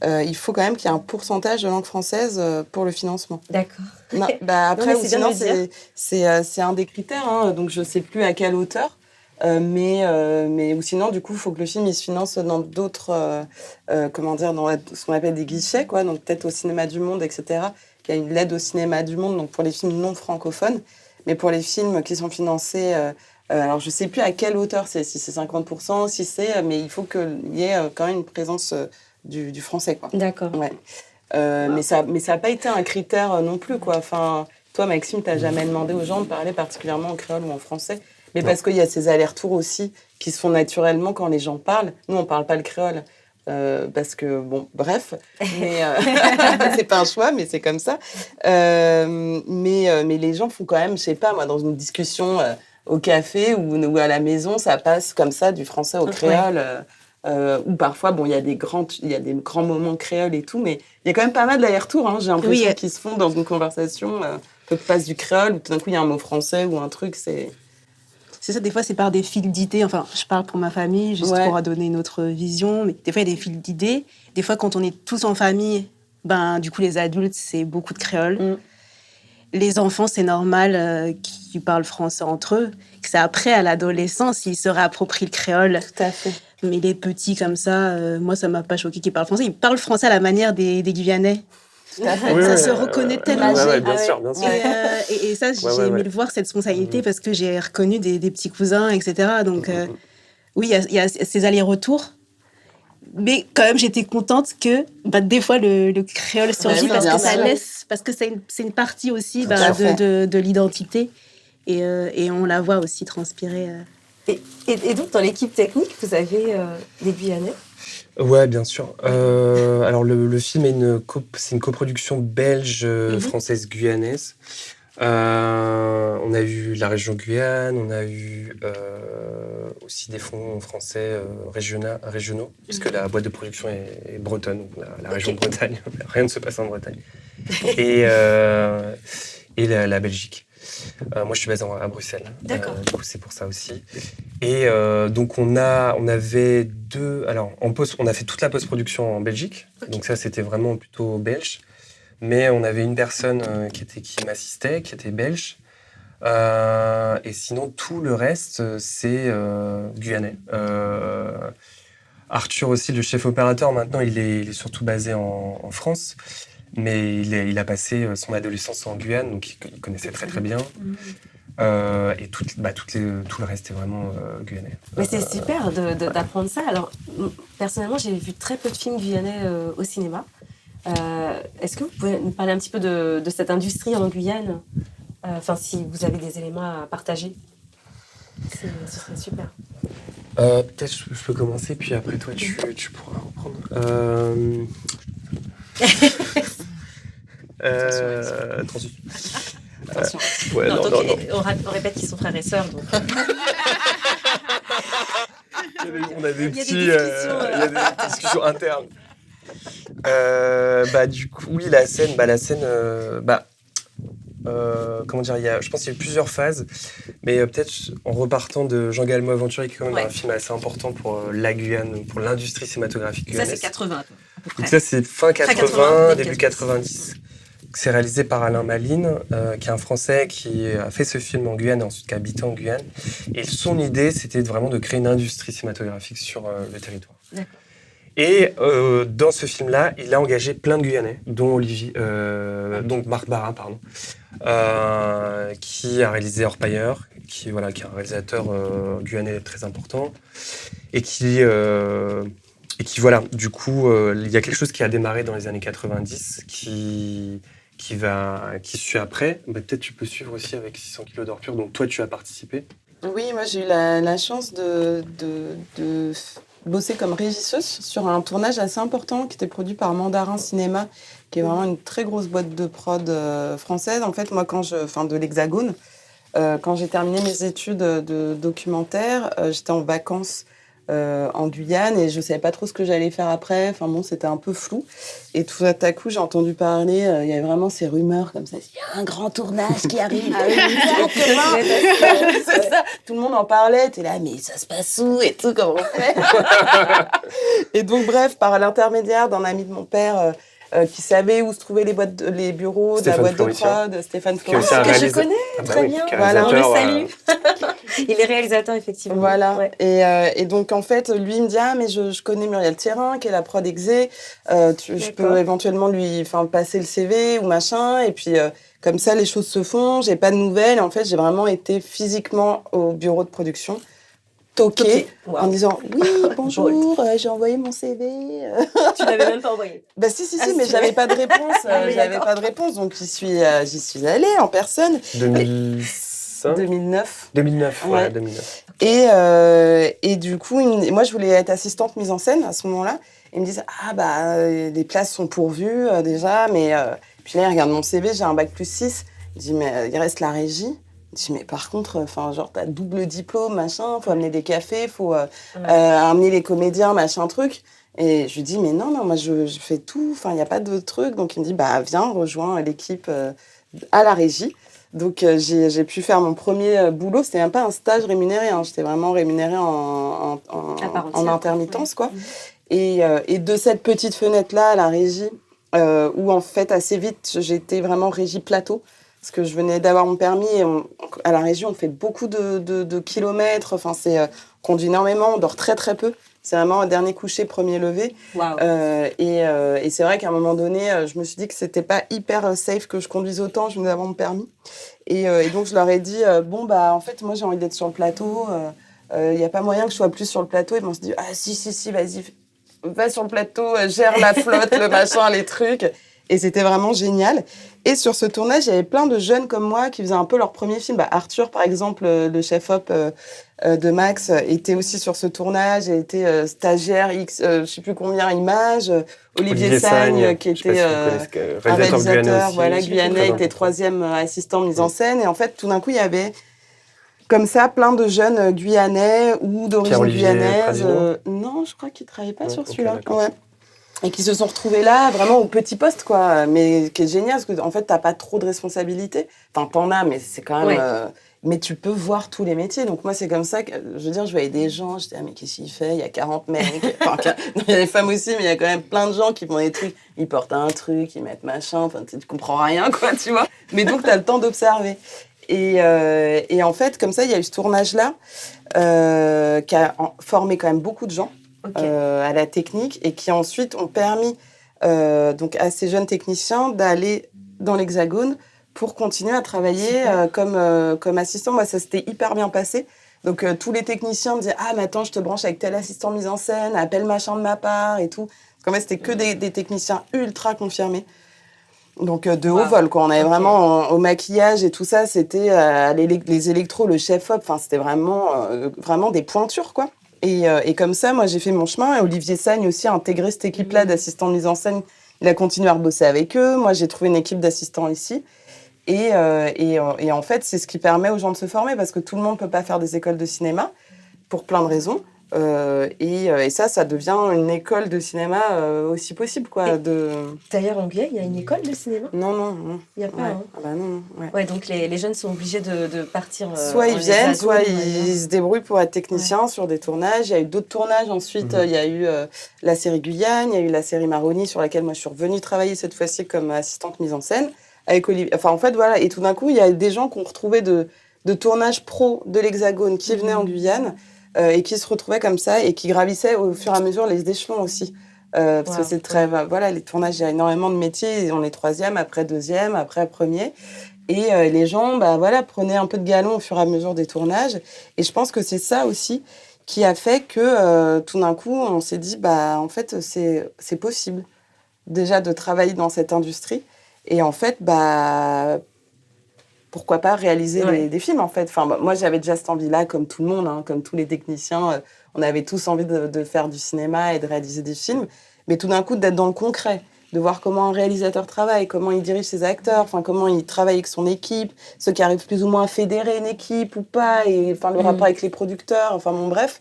il faut quand même qu'il y ait un pourcentage de langue française pour le financement. D'accord. Non, après, Non, mais c'est bien ou de sinon, le dire. c'est un des critères, hein, donc je ne sais plus à quelle hauteur. Mais ou sinon, du coup, il faut que le film il se finance dans d'autres, ce qu'on appelle des guichets, quoi, donc peut-être au Cinéma du Monde, etc. Il y a une aide au Cinéma du Monde, donc pour les films non francophones, mais pour les films qui sont financés, alors je ne sais plus à quelle hauteur c'est, si c'est 50%, mais il faut qu'il y ait quand même une présence du français, quoi. D'accord. Ouais. Mais ça n'a pas été un critère non plus, quoi. Enfin, toi, Maxime, tu n'as jamais demandé aux gens de parler particulièrement en créole ou en français. Mais parce qu'il y a ces allers-retours aussi qui se font naturellement quand les gens parlent. Nous, on ne parle pas le créole. Parce que, bon, bref. Mais c'est pas un choix, mais c'est comme ça. Mais les gens font quand même, je sais pas, moi, dans une discussion au café ou à la maison, ça passe comme ça, du français au créole. Ou parfois, bon, il y a des grands moments créoles et tout, mais il y a quand même pas mal d'allers-retours, hein, j'ai l'impression, qui se font dans une conversation. Tu passes du créole, ou tout d'un coup, il y a un mot français ou un truc, C'est ça, des fois, c'est par des fils d'idées. Enfin, je parle pour ma famille, juste pour donner une autre vision. Mais des fois, il y a des fils d'idées. Des fois, quand on est tous en famille, du coup, les adultes, c'est beaucoup de créole. Les enfants, c'est normal qu'ils parlent français entre eux. Que c'est après, à l'adolescence, ils se réapproprient le créole. Tout à fait. Mais les petits comme ça, moi, ça m'a pas choqué qu'ils parlent français. Ils parlent français à la manière des Guyanais. Ça se reconnaît tellement. Bien sûr. Et ça, j'ai aimé le voir, cette spontanéité, parce que j'ai reconnu des petits cousins, etc. Donc, oui, il y a ces allers-retours. Mais quand même, j'étais contente que des fois, le créole surgit parce que c'est une partie aussi de l'identité. Et on la voit aussi transpirer. Et donc, dans l'équipe technique, vous avez des Guyanais? Ouais, bien sûr. Alors, le film c'est une coproduction belge-française-guyanaise. On a eu la région Guyane, on a eu aussi des fonds français régionaux, puisque la boîte de production est bretonne, la région de Bretagne. Rien ne se passe en Bretagne. Et la Belgique. Moi, je suis basé à Bruxelles. D'accord. Du coup, c'est pour ça aussi. Et donc, on avait deux... Alors, on a fait toute la post-production en Belgique. Okay. Donc ça, c'était vraiment plutôt belge. Mais on avait une personne qui m'assistait, qui était belge. Et sinon, tout le reste, c'est guyanais. Arthur aussi, le chef opérateur, maintenant, il est surtout basé en France. Mais il a passé son adolescence en Guyane, donc il connaissait très très bien. Et tout le reste est vraiment guyanais. Mais c'est super d'apprendre ça. Alors, personnellement, j'ai vu très peu de films guyanais au cinéma. Est-ce que vous pouvez nous parler un petit peu de cette industrie en Guyane? Si vous avez des éléments à partager, ce serait super. Peut-être je peux commencer, puis après toi, tu pourras reprendre. Attention. Ouais, non. On répète qu'ils sont frères et sœurs. Donc... on a des discussions internes. Du coup, oui, la scène, comment dire, je pense qu'il y a eu plusieurs phases, mais peut-être en repartant de Jean Galmo Aventurier, qui est quand même un film assez important pour la Guyane, pour l'industrie cinématographique guyanaise. Ça, c'est 80 à peu près. Donc ça, c'est fin 80, début 90. C'est réalisé par Alain Maline, qui est un Français qui a fait ce film en Guyane et ensuite qui a habité en Guyane. Et son idée, c'était vraiment de créer une industrie cinématographique sur le territoire. D'accord. Et dans ce film-là, il a engagé plein de Guyanais, dont Marc Barra, qui a réalisé Orpailleur, qui est un réalisateur guyanais très important, et qui du coup, il y a quelque chose qui a démarré dans les années 90, qui suit après. Peut-être tu peux suivre aussi avec 600 kilos d'or pur, donc toi tu as participé. Oui, moi j'ai eu la chance de bosser comme régisseuse sur un tournage assez important qui était produit par Mandarin Cinéma, qui est vraiment une très grosse boîte de prod française. En fait, moi, de l'Hexagone, quand j'ai terminé mes études de documentaire, j'étais en vacances en Guyane et je savais pas trop ce que j'allais faire après. Enfin bon, c'était un peu flou. Et tout à coup, j'ai entendu parler, il y avait vraiment ces rumeurs comme ça. Il y a un grand tournage qui arrive. C'est ça. Tout le monde en parlait. T'es là, mais ça se passe où et tout, comment on fait? Et donc, bref, par l'intermédiaire d'un ami de mon père qui savait où se trouvaient les bureaux de la boîte de prod, Stéphane Florentien. Que je connais très bien. Voilà, on le salue. Il est réalisateur, effectivement. Voilà. Ouais. Et donc, en fait, lui, il me dit « Ah, mais je connais Muriel Thérin, qui est la prod exé. Je peux éventuellement lui passer le CV ou machin. Et puis, comme ça, les choses se font. J'ai pas de nouvelles. Et en fait, j'ai vraiment été physiquement au bureau de production, toqué, en disant « Oui, bonjour, j'ai envoyé mon CV. » Tu l'avais même pas envoyé? Bah si, mais j'avais pas de réponse. J'avais pas de réponse, donc j'y suis allée en personne. 2009. 2009, Ouais. ouais, 2009. Et du coup, moi, je voulais être assistante mise en scène à ce moment-là. Il me disait « Ah, bah, les places sont pourvues déjà. » Mais puis là, il regarde mon CV, j'ai un bac plus 6. Il dit « Mais il reste la régie. » Je dis, mais par contre, genre, t'as double diplôme, machin, faut amener des cafés, faut amener les comédiens, machin, truc. Et je lui dis, mais non, moi, je fais tout, il n'y a pas de truc. Donc, il me dit, bah, viens, rejoins l'équipe à la régie. Donc, j'ai pu faire mon premier boulot. C'était même pas un stage rémunéré, hein. J'étais vraiment rémunérée en intermittence, quoi. Et de cette petite fenêtre-là à la régie, où, en fait, assez vite, j'étais vraiment régie plateau. Parce que je venais d'avoir mon permis et à la région, on fait beaucoup de kilomètres. Enfin, on conduit énormément, on dort très, très peu. C'est vraiment un dernier coucher, premier lever. Wow. Et c'est vrai qu'à un moment donné, je me suis dit que c'était pas hyper safe que je conduise autant. Je venais d'avoir mon permis. Et donc, je leur ai dit, en fait, moi, j'ai envie d'être sur le plateau. Il n'y a pas moyen que je sois plus sur le plateau. Ils m'ont dit, ah, si, vas-y, va sur le plateau, gère la flotte, le machin, les trucs. Et c'était vraiment génial. Et sur ce tournage, il y avait plein de jeunes comme moi qui faisaient un peu leur premier film. Arthur, par exemple, le chef-op de Max, était aussi sur ce tournage. Il était stagiaire je sais plus combien images. Olivier Sagne, qui était un réalisateur guyanais, était 3e assistant mise en scène. Et en fait, tout d'un coup, il y avait comme ça plein de jeunes guyanais ou d'origine guyanaise. Non, je crois qu'ils ne travaillaient pas sur celui-là. Ouais. Et qui se sont retrouvés là, vraiment au petit poste, quoi. Mais qui est génial, parce que, en fait, t'as pas trop de responsabilités. Enfin, t'en as, mais c'est quand même... mais tu peux voir tous les métiers. Donc, moi, c'est comme ça que, je veux dire, je voyais des gens, je disais, ah, mais qu'est-ce qu'il fait? Il y a 40 mecs. Il y a des femmes aussi, mais il y a quand même plein de gens qui font des trucs. Ils portent un truc, ils mettent machin. Enfin, tu comprends rien, quoi, tu vois. Mais donc, t'as le temps d'observer. Et en fait, comme ça, il y a eu ce tournage-là qui a formé quand même beaucoup de gens. À la technique et qui ensuite ont permis donc à ces jeunes techniciens d'aller dans l'Hexagone pour continuer à travailler comme assistant. Moi, ça s'était hyper bien passé. Donc, tous les techniciens me disaient « Ah, mais attends, je te branche avec tel assistant mise en scène, appelle machin de ma part et tout. » Parce qu'en fait, c'était que des techniciens ultra confirmés. Donc, de haut vol, quoi. On avait vraiment au maquillage et tout ça, c'était les électros, le chef-op. Enfin, c'était vraiment des pointures, quoi. Et comme ça, moi, j'ai fait mon chemin. Et Olivier Sagne aussi a intégré cette équipe-là d'assistants de mise en scène. Il a continué à bosser avec eux. Moi, j'ai trouvé une équipe d'assistants ici. Et en fait, c'est ce qui permet aux gens de se former parce que tout le monde ne peut pas faire des écoles de cinéma pour plein de raisons. Et ça devient une école de cinéma aussi possible, quoi. D'ailleurs, en Guyane, il y a une école de cinéma? Non. Il n'y a pas, hein. Ah bah non. Ouais, donc les jeunes sont obligés de partir. Soit ils viennent, soit ils se débrouillent pour être techniciens sur des tournages. Il y a eu d'autres tournages. Ensuite, il y a eu la série Guyane, il y a eu la série Maroni, sur laquelle moi je suis revenue travailler cette fois-ci comme assistante mise en scène. Avec Olivier. Enfin, en fait, voilà. Et tout d'un coup, il y a des gens qu'on retrouvait de tournages pro de l'Hexagone qui venaient en Guyane. Et qui se retrouvaient comme ça et qui gravissaient au fur et à mesure les échelons aussi. Parce que c'est très... Voilà, les tournages, il y a énormément de métiers. On est 3e, après 2e, après 1er. Et les gens, prenaient un peu de galon au fur et à mesure des tournages. Et je pense que c'est ça aussi qui a fait que tout d'un coup, on s'est dit, en fait, c'est possible déjà de travailler dans cette industrie. Et en fait, pourquoi pas réaliser des films, en fait. Enfin, moi, j'avais déjà cette envie-là, comme tout le monde, hein, comme tous les techniciens. On avait tous envie de faire du cinéma et de réaliser des films. Mais tout d'un coup, d'être dans le concret, de voir comment un réalisateur travaille, comment il dirige ses acteurs, enfin, comment il travaille avec son équipe, ceux qui arrivent plus ou moins à fédérer une équipe ou pas, et enfin, le rapport avec les producteurs, enfin, bon, bref.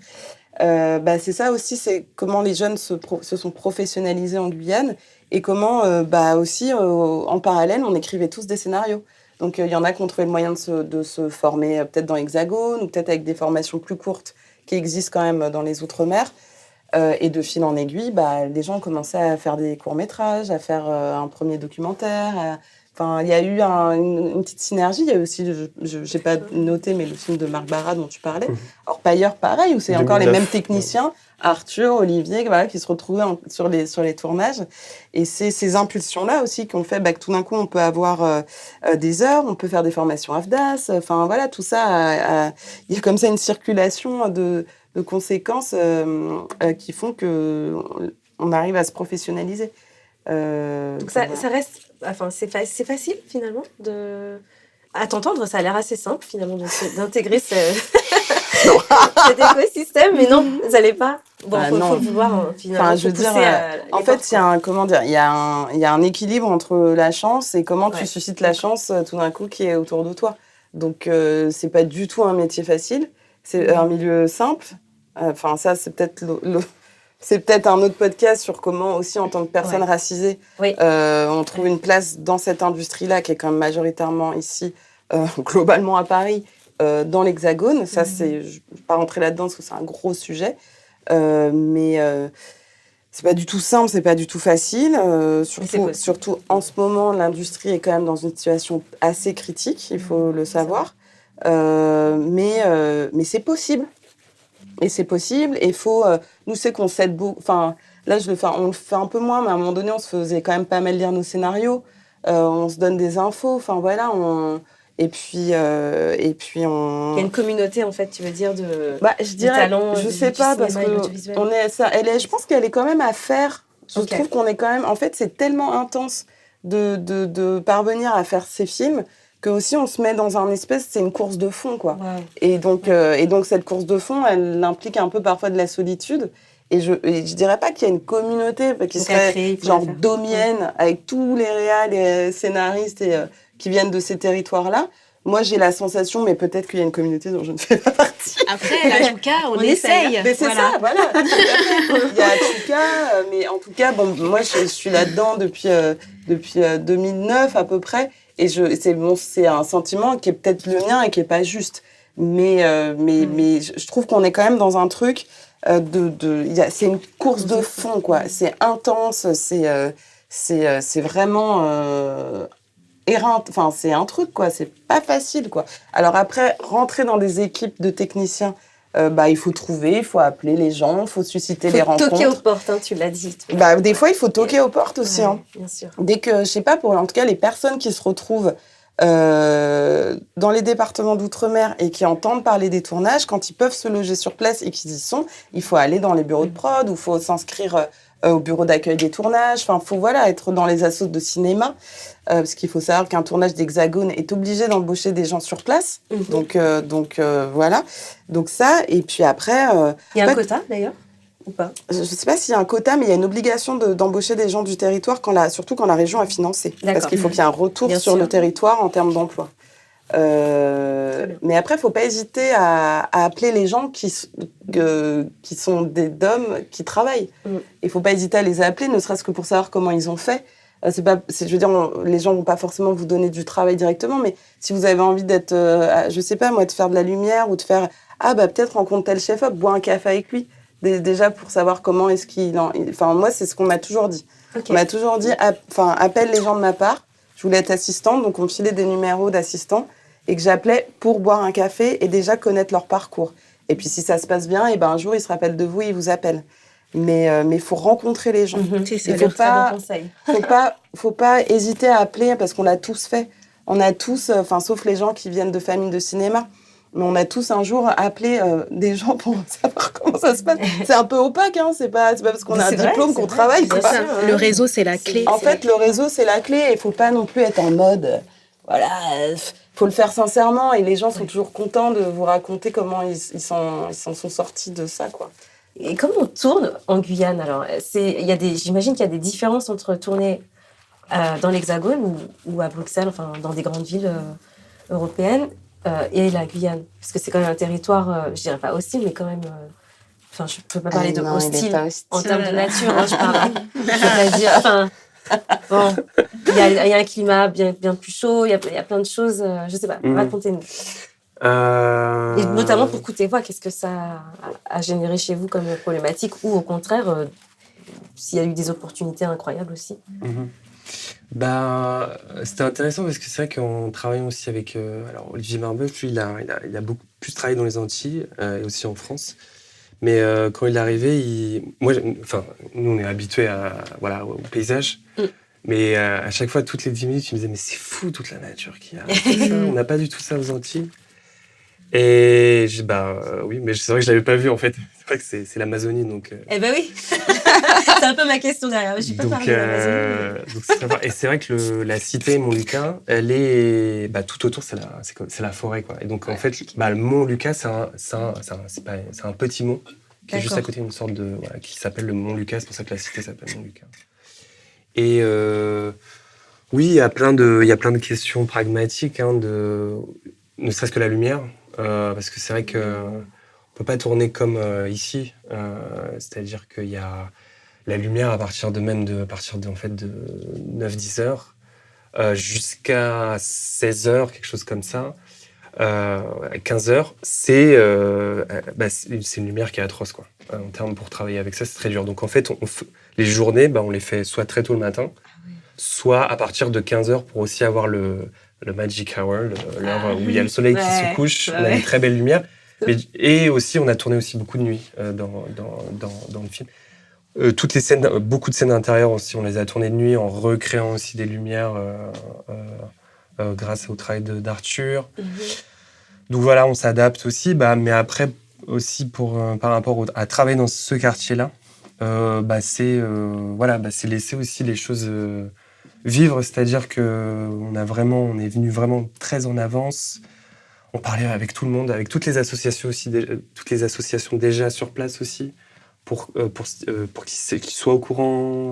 c'est ça aussi, c'est comment les jeunes se sont professionnalisés en Guyane et comment aussi en parallèle on écrivait tous des scénarios. Donc il y en a qui ont trouvé le moyen de se former peut-être dans l'Hexagone ou peut-être avec des formations plus courtes qui existent quand même dans les Outre-mer. Et de fil en aiguille, les gens ont commencé à faire des courts-métrages, à faire un premier documentaire. Enfin, il y a eu une petite synergie. Il y a aussi, je n'ai pas noté, mais le film de Marc Barra dont tu parlais. Orpailleur, pareil, où c'est 2009. encore les mêmes techniciens, Arthur, Olivier, qui se retrouvaient sur les tournages. Et c'est ces impulsions-là aussi qui ont fait que tout d'un coup, on peut avoir des heures, on peut faire des formations AFDAS. Enfin, voilà, tout ça, il y a comme ça une circulation de conséquences qui font qu'on arrive à se professionnaliser. Donc ça reste... Enfin, c'est facile, finalement, à t'entendre, ça a l'air assez simple, finalement, d'intégrer cet écosystème, mais non, vous n'allez pas. Bon, faut le vouloir, finalement. Je veux dire, en fait, il y a un équilibre entre la chance et comment tu suscites la chance tout d'un coup qui est autour de toi. Donc, c'est pas du tout un métier facile. C'est un milieu simple. Enfin, ça, c'est peut-être c'est peut-être un autre podcast sur comment aussi, en tant que personne racisée, on trouve une place dans cette industrie-là qui est quand même majoritairement ici, globalement à Paris, dans l'Hexagone. Ça, je ne vais pas rentrer là-dedans parce que c'est un gros sujet. Mais c'est pas du tout simple, c'est pas du tout facile. Surtout en ce moment, l'industrie est quand même dans une situation assez critique, il faut le savoir. Mais c'est possible. Et c'est possible. Et faut, nous, c'est qu'on s'aide beaucoup. Enfin, là, on le fait un peu moins, mais à un moment donné, on se faisait quand même pas mal lire nos scénarios. On se donne des infos. Enfin, voilà. Et puis on. Il y a une communauté, en fait, tu veux dire, je dirais, talents, je sais pas, parce que je pense qu'elle est quand même à faire. Je trouve qu'on est quand même. En fait, c'est tellement intense de parvenir à faire ces films que aussi on se met dans c'est une course de fond, quoi. Wow. Et donc cette course de fond, elle implique un peu parfois de la solitude. Et je dirais pas qu'il y a une communauté qui serait genre domienne avec tous les réals, les scénaristes qui viennent de ces territoires-là. Moi, j'ai la sensation, mais peut-être qu'il y a une communauté dont je ne fais pas partie. Après, la Chouka, on essaye. Mais c'est ça, voilà. Il y a Chouka, mais en tout cas, moi, je suis là-dedans depuis 2009 à peu près. Et c'est un sentiment qui est peut-être le mien et qui n'est pas juste. Mais je trouve qu'on est quand même dans un truc c'est une course de fond, quoi. C'est intense, c'est vraiment éreinte. Enfin, c'est un truc, quoi. C'est pas facile, quoi. Alors après, rentrer dans des équipes de techniciens, il faut trouver, il faut appeler les gens, il faut susciter les rencontres. Toquer aux portes, tu l'as dit. Des fois, il faut toquer aux portes aussi. Bien sûr. Dès que, je sais pas, en tout cas, les personnes qui se retrouvent dans les départements d'outre-mer et qui entendent parler des tournages, quand ils peuvent se loger sur place et qu'ils y sont, il faut aller dans les bureaux de prod ou il faut s'inscrire au bureau d'accueil des tournages. Enfin, il faut être dans les assos de cinéma. Parce qu'il faut savoir qu'un tournage d'Hexagone est obligé d'embaucher des gens sur place. Donc voilà. Donc ça, et puis après... il y a un quota, d'ailleurs, ou pas ? Je ne sais pas s'il y a un quota, mais il y a une obligation d'embaucher des gens du territoire, surtout quand la région a financé. Parce qu'il faut qu'il y ait un retour sur le territoire en termes d'emploi. Mais après, il ne faut pas hésiter à appeler les gens qui sont des DOM qui travaillent. Il ne faut pas hésiter à les appeler, ne serait-ce que pour savoir comment ils ont fait. Je veux dire, les gens vont pas forcément vous donner du travail directement, mais si vous avez envie d'être, je sais pas moi, de faire de la lumière ou de faire, peut-être rencontre tel chef-op, bois un café avec lui, déjà pour savoir comment est-ce enfin moi c'est ce qu'on m'a toujours dit. Okay. On m'a toujours dit, appelle les gens de ma part. Je voulais être assistante, donc on me filait des numéros d'assistants et que j'appelais pour boire un café et déjà connaître leur parcours. Et puis si ça se passe bien, et un jour ils se rappellent de vous et ils vous appellent. Mais il faut rencontrer les gens. C'est un très bon conseil. Faut pas hésiter à appeler parce qu'on l'a tous fait. On a tous, sauf les gens qui viennent de familles de cinéma, mais on a tous un jour appelé des gens pour savoir comment ça se passe. C'est un peu opaque, hein. C'est pas parce qu'on a un diplôme qu'on travaille. Quoi. Le réseau, c'est la clé. En fait, le réseau, c'est la clé. Il faut pas non plus être en mode, faut le faire sincèrement. Et les gens sont toujours contents de vous raconter comment ils s'en sont sortis de ça, quoi. Et comment on tourne en Guyane alors j'imagine qu'il y a des différences entre tourner dans l'Hexagone ou à Bruxelles, enfin dans des grandes villes européennes, et la Guyane. Parce que c'est quand même un territoire, je dirais pas hostile, mais quand même Enfin, je peux pas parler de non, il est hostile pas hostile. en termes de nature, hein, je parle. C'est-à-dire, enfin, bon, il y a un climat bien plus chaud, il y a plein de choses, je sais pas, racontez-nous. Et notamment pour Coutez-Voix, qu'est-ce que ça a généré chez vous comme problématique ou au contraire, s'il y a eu des opportunités incroyables aussi. C'était intéressant parce que c'est vrai qu'en travaillant aussi avec alors Olivier Marbeuf, lui, il a beaucoup plus travaillé dans les Antilles et aussi en France. Mais quand il est arrivé, nous on est habitués au paysage. Mais à chaque fois, toutes les 10 minutes, il me disait mais c'est fou toute la nature qu'il y a. Ça, on n'a pas du tout ça aux Antilles. Et oui, mais c'est vrai que je l'avais pas vu en fait. C'est vrai que c'est l'Amazonie donc. Eh ben oui. C'est un peu ma question derrière. Je n'ai pas parlé de l'Amazonie. Et c'est vrai que la cité Mont-Lucas, elle est tout autour, c'est la forêt quoi. Et donc en fait, le Mont Lucas, c'est un petit mont qui est juste à côté d'une sorte de qui s'appelle le Mont Lucas. C'est pour ça que la cité s'appelle Mont Lucas. Et oui, il y a plein de questions pragmatiques ne serait-ce que la lumière. Parce que c'est vrai qu'on ne peut pas tourner comme ici. C'est-à-dire qu'il y a la lumière à partir de 9-10 heures jusqu'à 16 heures, quelque chose comme ça. 15 heures, c'est une lumière qui est atroce, quoi. En termes pour travailler avec ça, c'est très dur. Donc en fait, les journées, on les fait soit très tôt le matin, soit à partir de 15 heures pour aussi avoir le magic hour, l'heure où il y a le soleil qui se couche, on a une très belle lumière. Et aussi, on a tourné aussi beaucoup de nuit dans le film. Beaucoup de scènes d'intérieur aussi, on les a tournées de nuit en recréant aussi des lumières grâce au travail d'Arthur. Donc voilà, on s'adapte aussi. Mais après, aussi par rapport à travailler dans ce quartier-là, c'est laisser aussi les choses vivre, c'est-à-dire qu'on est venu vraiment très en avance. On parlait avec tout le monde, avec toutes les associations aussi, toutes les associations déjà sur place aussi, pour qu'ils soient au courant,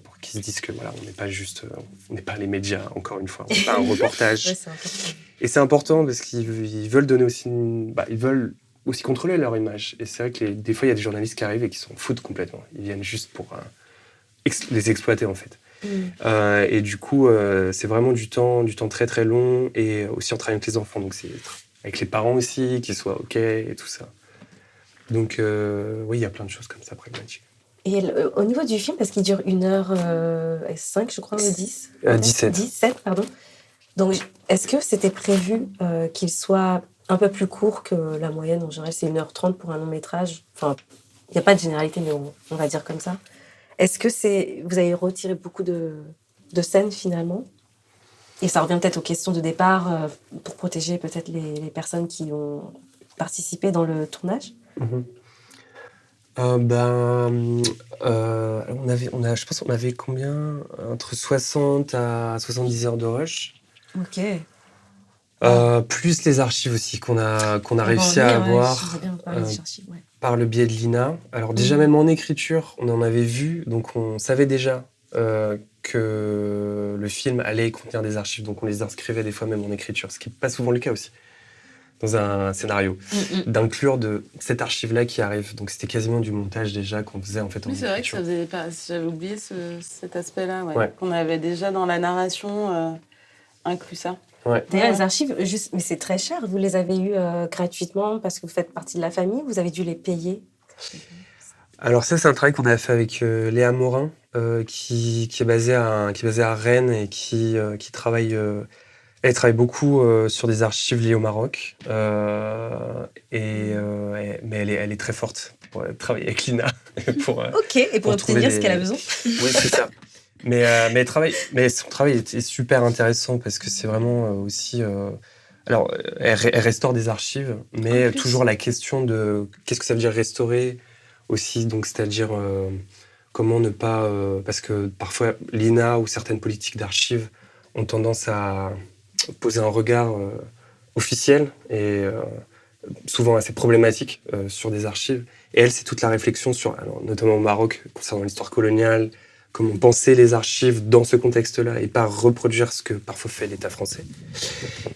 pour qu'ils se disent que on n'est pas juste, on n'est pas les médias, encore une fois, on n'est pas un reportage. Ouais, c'est important. Et c'est important parce qu'ils veulent donner aussi, ils veulent aussi contrôler leur image. Et c'est vrai que des fois il y a des journalistes qui arrivent et qui s'en foutent complètement. Ils viennent juste pour les exploiter en fait. Et du coup, c'est vraiment du temps très très long et aussi en travaillant avec les enfants, donc c'est avec les parents aussi, qu'ils soient OK et tout ça. Donc oui, il y a plein de choses comme ça pragmatiques. Et au niveau du film, parce qu'il dure 1h05, je crois, ou 10 17. 17, pardon. Donc, est-ce que c'était prévu qu'il soit un peu plus court que la moyenne? En général, c'est 1h30 pour un long métrage. Enfin, il n'y a pas de généralité, mais on va dire comme ça. Est-ce que vous avez retiré beaucoup de scènes finalement? Et ça revient peut-être aux questions de départ pour protéger peut-être les personnes qui ont participé dans le tournage. Je pense qu'on avait combien? Entre 60 à 70 heures de rush. Ok. Plus les archives aussi qu'on a réussi à avoir par le biais de Lina. Alors déjà même en écriture, on en avait vu, donc on savait déjà que le film allait contenir des archives, donc on les inscrivait des fois même en écriture, ce qui n'est pas souvent le cas aussi dans un scénario, d'inclure cette archive-là qui arrive. Donc c'était quasiment du montage déjà qu'on faisait en fait en écriture. C'est vrai que ça faisait pas, j'avais oublié cet aspect-là, qu'on avait déjà dans la narration inclus ça. Ouais. D'ailleurs, les archives, mais c'est très cher. Vous les avez eues gratuitement parce que vous faites partie de la famille. Vous avez dû les payer. Alors ça, c'est un travail qu'on a fait avec Léa Morin, qui est basée à Rennes et qui travaille. Elle travaille beaucoup sur des archives liées au Maroc, mais elle est très forte pour travailler avec Lina. Ok, et pour obtenir ce qu'elle a besoin. Oui, c'est ça. Mais son travail est super intéressant parce que c'est vraiment aussi. Alors, elle restaure des archives, mais toujours la question de qu'est-ce que ça veut dire restaurer aussi. Donc, c'est-à-dire comment ne pas. Parce que parfois, l'INA ou certaines politiques d'archives ont tendance à poser un regard officiel et souvent assez problématique sur des archives. Et elle, c'est toute la réflexion sur, alors, notamment au Maroc, concernant l'histoire coloniale, comment penser les archives dans ce contexte-là et pas reproduire ce que parfois fait l'État français.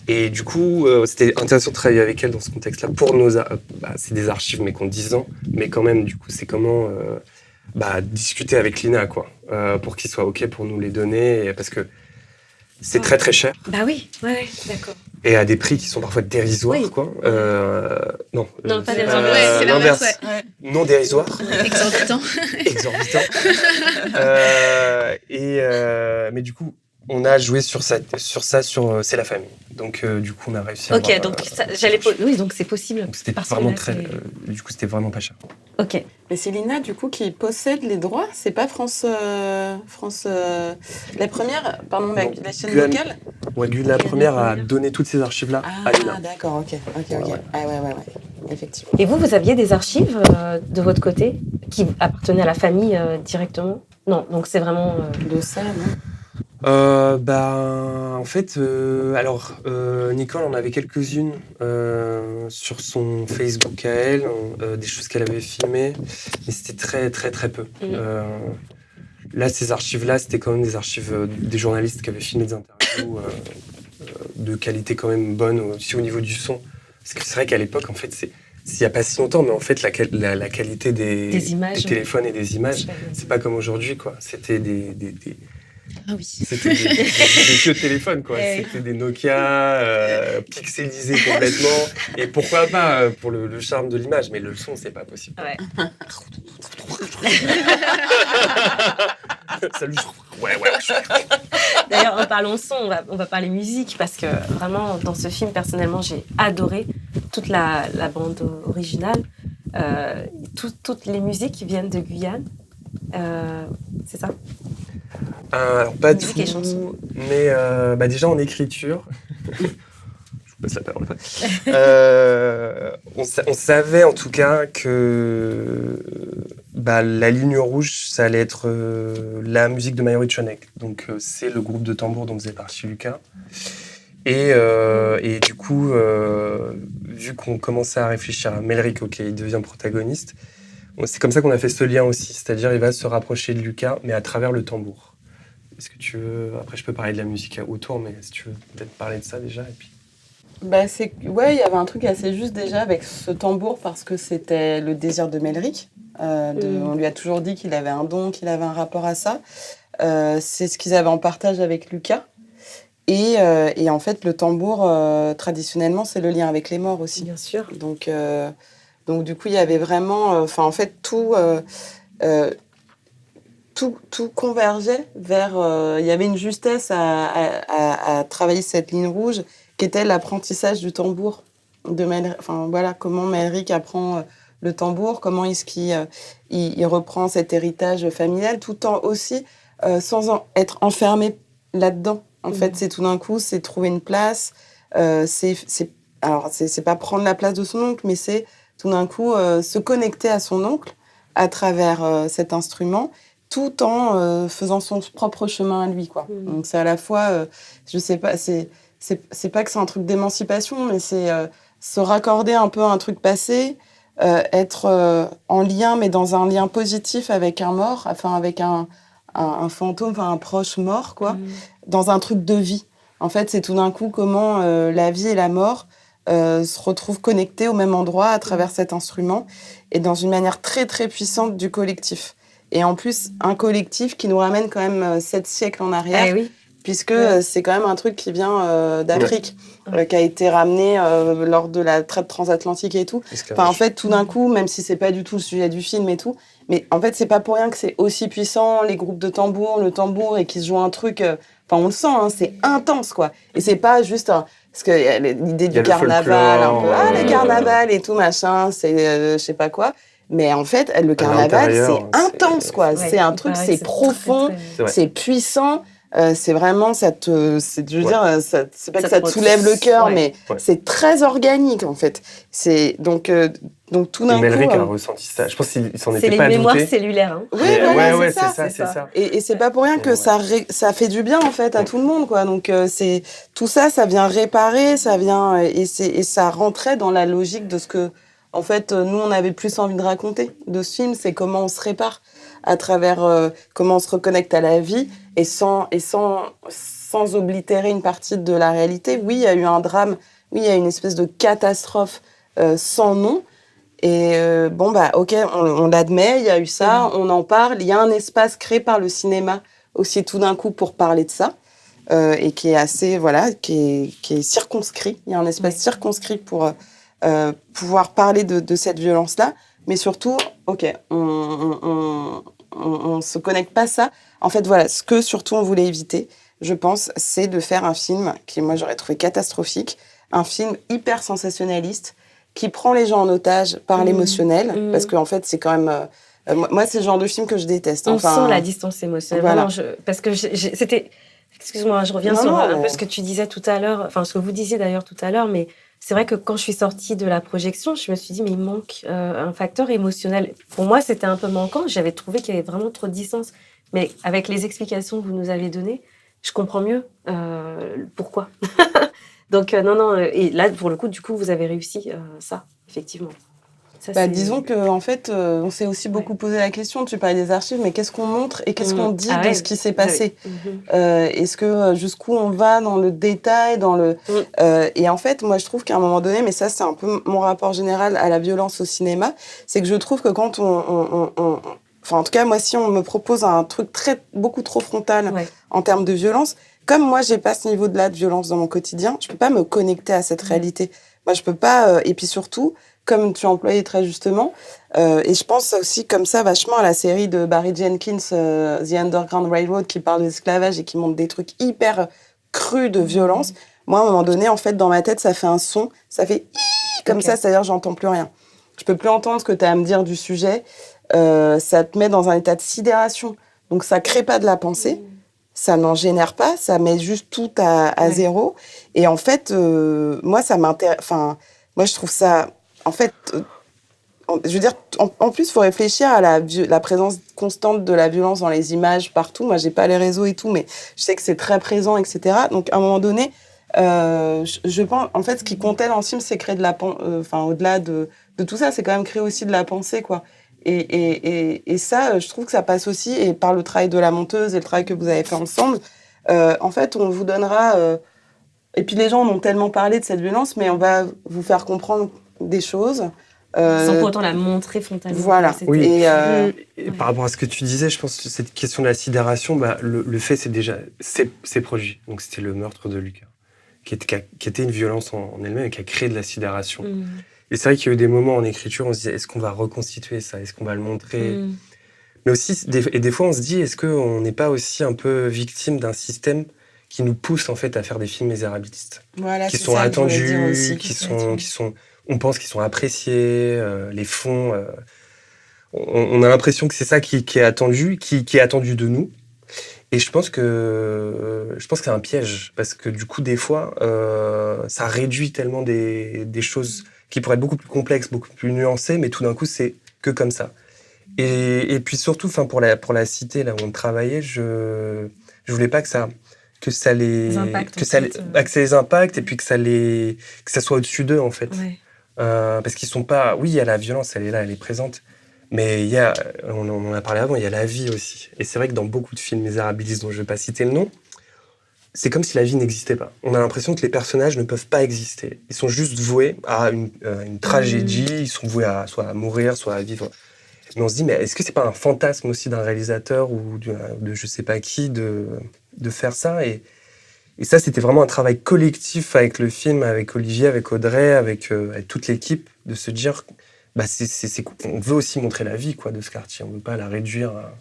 Et du coup, c'était intéressant de travailler avec elle dans ce contexte-là. Pour c'est des archives, mais qui ont 10 ans, mais quand même, du coup, c'est comment discuter avec l'INA, quoi, pour qu'ils soient OK pour nous les donner, parce que c'est très très cher. Bah oui, ouais, d'accord. Et à des prix qui sont parfois dérisoires, Oui. quoi. Non, Pas dérisoires. C'est l'inverse, l'inverse. ouais. Non dérisoires. Exorbitant. Exorbitant. Mais du coup, on a joué sur ça, C'est la famille. Donc, du coup, on a réussi à Ok, avoir, donc oui, donc c'est possible. donc c'était Parce que vraiment là, du coup, c'était vraiment pas cher. Ok. Mais c'est l'INA, du coup, qui possède les droits. C'est pas France. La première, pardon, Non, la chaîne Guyane. locale. Ouais, la première a donné toutes ces archives-là à l'INA. Ah, d'accord, ok. Ouais. Ah, ouais. Effectivement. Et vous aviez des archives de votre côté qui appartenaient à la famille directement? Non, donc c'est vraiment. De ça, non? En fait, Nicole en avait quelques-unes sur son Facebook à elle, des choses qu'elle avait filmées, mais c'était très très très peu. Là, ces archives-là, c'était quand même des archives des journalistes qui avaient filmé des interviews de qualité quand même bonne, aussi au niveau du son. Parce que c'est vrai qu'à l'époque, en fait, il n'y a pas si longtemps, mais en fait, la qualité des images, téléphones et des images, c'est pas comme aujourd'hui, quoi. C'était Ah oui. C'était des vieux téléphones, quoi. C'était des Nokia pixelisés complètement. Et pourquoi pas pour le charme de l'image, mais le son, c'est pas possible. Ouais. Salut. Ouais. D'ailleurs, en parlant son, on va parler musique parce que vraiment, dans ce film, personnellement, j'ai adoré toute la bande originale. Toutes les musiques viennent de Guyane. C'est ça? Alors, pas du Musique et chanson. tout, mais déjà en écriture. Je vous passe la parole. On savait en tout cas que la ligne rouge, ça allait être la musique de Mayuri Chonek. Donc, c'est le groupe de tambour dont faisait partie Lucas. Et du coup, vu qu'on commençait à réfléchir à Melrick, il devient protagoniste, c'est comme ça qu'on a fait ce lien aussi. C'est-à-dire, il va se rapprocher de Lucas, mais à travers le tambour. Est-ce que tu veux... Après, je peux parler de la musique autour, mais si tu veux peut-être parler de ça déjà, et puis... Il y avait un truc assez juste déjà avec ce tambour parce que c'était le désir de Melrick. On lui a toujours dit qu'il avait un don, qu'il avait un rapport à ça. C'est ce qu'ils avaient en partage avec Lucas. Et en fait, le tambour, traditionnellement, c'est le lien avec les morts aussi. Bien sûr. Donc du coup, il y avait vraiment... tout convergeait vers... il y avait une justesse à travailler cette ligne rouge qui était l'apprentissage du tambour. Comment Melrick apprend le tambour, comment est-ce qu'il reprend cet héritage familial, tout en aussi sans être enfermé là-dedans. En fait, c'est tout d'un coup, c'est trouver une place. C'est pas prendre la place de son oncle, mais c'est tout d'un coup se connecter à son oncle à travers cet instrument, tout en faisant son propre chemin à lui, quoi. Donc c'est à la fois, je sais pas, c'est pas que c'est un truc d'émancipation, mais c'est se raccorder un peu à un truc passé, être en lien, mais dans un lien positif avec un mort, avec un fantôme, un proche mort, quoi, dans un truc de vie. En fait, c'est tout d'un coup comment la vie et la mort se retrouvent connectés au même endroit à travers cet instrument et dans une manière très, très puissante du collectif. Et en plus, un collectif qui nous ramène quand même 7 siècles en arrière, puisque c'est quand même un truc qui vient d'Afrique, qui a été ramené lors de la traite transatlantique et tout. En fait, tout d'un coup, même si c'est pas du tout le sujet du film et tout, mais en fait, c'est pas pour rien que c'est aussi puissant, les groupes de tambour, le tambour, et qu'ils se jouent un truc... on le sent, c'est intense, quoi. Et c'est pas juste... parce que y a l'idée du carnaval, un peu, le carnaval et tout, machin, c'est je sais pas quoi. Mais en fait, le carnaval, c'est intense, quoi. Ouais, c'est un truc, c'est profond, c'est puissant. C'est vraiment, c'est pas que ça te soulève le cœur, mais c'est très organique, en fait. Donc tout d'un coup... Melrick a ressenti ça. Je pense qu'il s'en était pas douté. C'est les mémoires cellulaires. Hein. Oui, c'est ça. Et c'est pas pour rien que ça fait du bien, en fait, à tout le monde, quoi. Donc, tout ça vient réparer, ça vient... Et ça rentrait dans la logique de ce que en fait, nous, on avait plus envie de raconter de ce film, c'est comment on se répare à travers, comment on se reconnecte à la vie et sans oblitérer une partie de la réalité. Oui, il y a eu un drame, oui, il y a une espèce de catastrophe sans nom. Et ok, on l'admet, il y a eu ça, on en parle. Il y a un espace créé par le cinéma aussi tout d'un coup pour parler de ça. Et qui est assez, qui est circonscrit. Il y a un espace circonscrit pour pouvoir parler de cette violence-là. Mais surtout, on se connecte pas à ça. En fait, ce que surtout on voulait éviter, je pense, c'est de faire un film qui, moi, j'aurais trouvé catastrophique. Un film hyper sensationnaliste qui prend les gens en otage par l'émotionnel. Parce qu'en fait, c'est quand même... moi, c'est le genre de film que je déteste. On sent la distance émotionnelle. Voilà. Vraiment, parce que c'était... Excuse-moi, je reviens sur un peu ce que tu disais tout à l'heure, enfin ce que vous disiez d'ailleurs tout à l'heure, mais c'est vrai que quand je suis sortie de la projection, je me suis dit, mais il manque un facteur émotionnel. Pour moi, c'était un peu manquant. J'avais trouvé qu'il y avait vraiment trop de distance. Mais avec les explications que vous nous avez données, je comprends mieux pourquoi. Donc, non. Et là, pour le coup, du coup, vous avez réussi ça, effectivement. Ça, disons qu'en fait, on s'est aussi beaucoup posé la question. Tu parlais des archives, mais qu'est-ce qu'on montre et qu'est-ce qu'on dit de ce qui s'est passé ? Est-ce que jusqu'où on va dans le détail, et en fait, moi, je trouve qu'à un moment donné, mais ça, c'est un peu mon rapport général à la violence au cinéma, c'est que je trouve que quand enfin, en tout cas, moi, si on me propose un truc beaucoup trop frontal en termes de violence, comme moi, j'ai pas ce niveau de violence dans mon quotidien, je peux pas me connecter à cette réalité. Moi, je peux pas. Et puis surtout, comme tu employais très justement, et je pense aussi comme ça vachement à la série de Barry Jenkins, The Underground Railroad, qui parle de l'esclavage et qui montre des trucs hyper crus de violence. Moi, à un moment donné, en fait, dans ma tête, ça fait un son, ça fait comme ça, c'est-à-dire j'entends plus rien. Je peux plus entendre ce que tu as à me dire du sujet. Ça te met dans un état de sidération. Donc, ça crée pas de la pensée. Ça n'en génère pas. Ça met juste tout à zéro. Et en fait, moi, ça m'intéresse... Enfin, moi, je trouve ça... En fait, je veux dire, en plus, il faut réfléchir à la présence constante de la violence dans les images partout. Moi, j'ai pas les réseaux et tout, mais je sais que c'est très présent, etc. Donc, à un moment donné, je pense, en fait, ce qui comptait dans le film, c'est créer au-delà de tout ça, c'est quand même créer aussi de la pensée, quoi. Et ça, je trouve que ça passe aussi, et par le travail de la monteuse et le travail que vous avez fait ensemble, en fait, on vous donnera... et puis, les gens en ont tellement parlé de cette violence, mais on va vous faire comprendre des choses. Sans pour autant la montrer frontalement. Voilà. Oui. Et par rapport à ce que tu disais, je pense que cette question de la sidération, le fait, c'est produit. Donc, c'était le meurtre de Lucas, qui était une violence en elle-même et qui a créé de la sidération. Et c'est vrai qu'il y a eu des moments en écriture, on se disait, est-ce qu'on va reconstituer ça ? Est-ce qu'on va le montrer ? Mais aussi, des fois, on se dit, est-ce qu'on n'est pas aussi un peu victime d'un système qui nous pousse en fait à faire des films misérabilistes, qui sont attendus, qui sont, on pense qu'ils sont appréciés, les fonds. On a l'impression que c'est ça qui est attendu, qui est attendu de nous. Et je pense que c'est un piège parce que du coup des fois ça réduit tellement des choses qui pourraient être beaucoup plus complexes, beaucoup plus nuancées, mais tout d'un coup c'est que comme ça. Et puis surtout, pour la cité là où on travaillait, je voulais pas que ça les impacte et puis que ça soit au-dessus d'eux en fait. Parce qu'ils sont pas... Oui, il y a la violence, elle est là, elle est présente. Mais on en a parlé avant, il y a la vie aussi. Et c'est vrai que dans beaucoup de films misérabilistes dont je ne vais pas citer le nom, c'est comme si la vie n'existait pas. On a l'impression que les personnages ne peuvent pas exister. Ils sont juste voués à une tragédie, ils sont voués soit à mourir, soit à vivre. Mais on se dit, mais est-ce que c'est pas un fantasme aussi d'un réalisateur ou de je sais pas qui de faire ça ? Et ça, c'était vraiment un travail collectif avec le film, avec Olivier, avec Audrey, avec toute l'équipe, de se dire, on veut aussi montrer la vie de ce quartier, on ne veut pas la réduire à...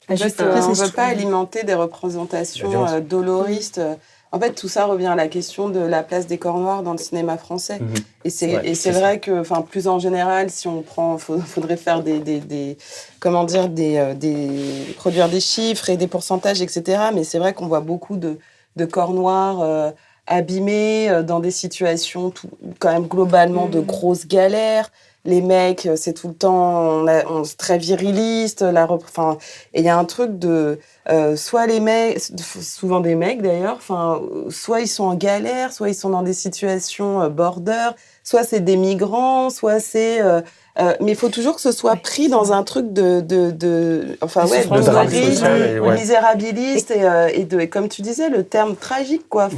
on ne veut pas alimenter des représentations doloristes. En fait, tout ça revient à la question de la place des corps noirs dans le cinéma français. Et c'est vrai que, plus en général, si on prend, faudrait faire produire des chiffres et des pourcentages, etc. Mais c'est vrai qu'on voit beaucoup de corps noirs abîmés dans des situations quand même globalement de grosses galères. les mecs, c'est tout le temps, c'est très viriliste. Et il y a un truc de soit les mecs, souvent des mecs d'ailleurs, soit ils sont en galère, soit ils sont dans des situations border, soit c'est des migrants, soit c'est mais il faut toujours que ce soit pris dans un truc de misérabiliste et comme tu disais, le terme tragique, quoi.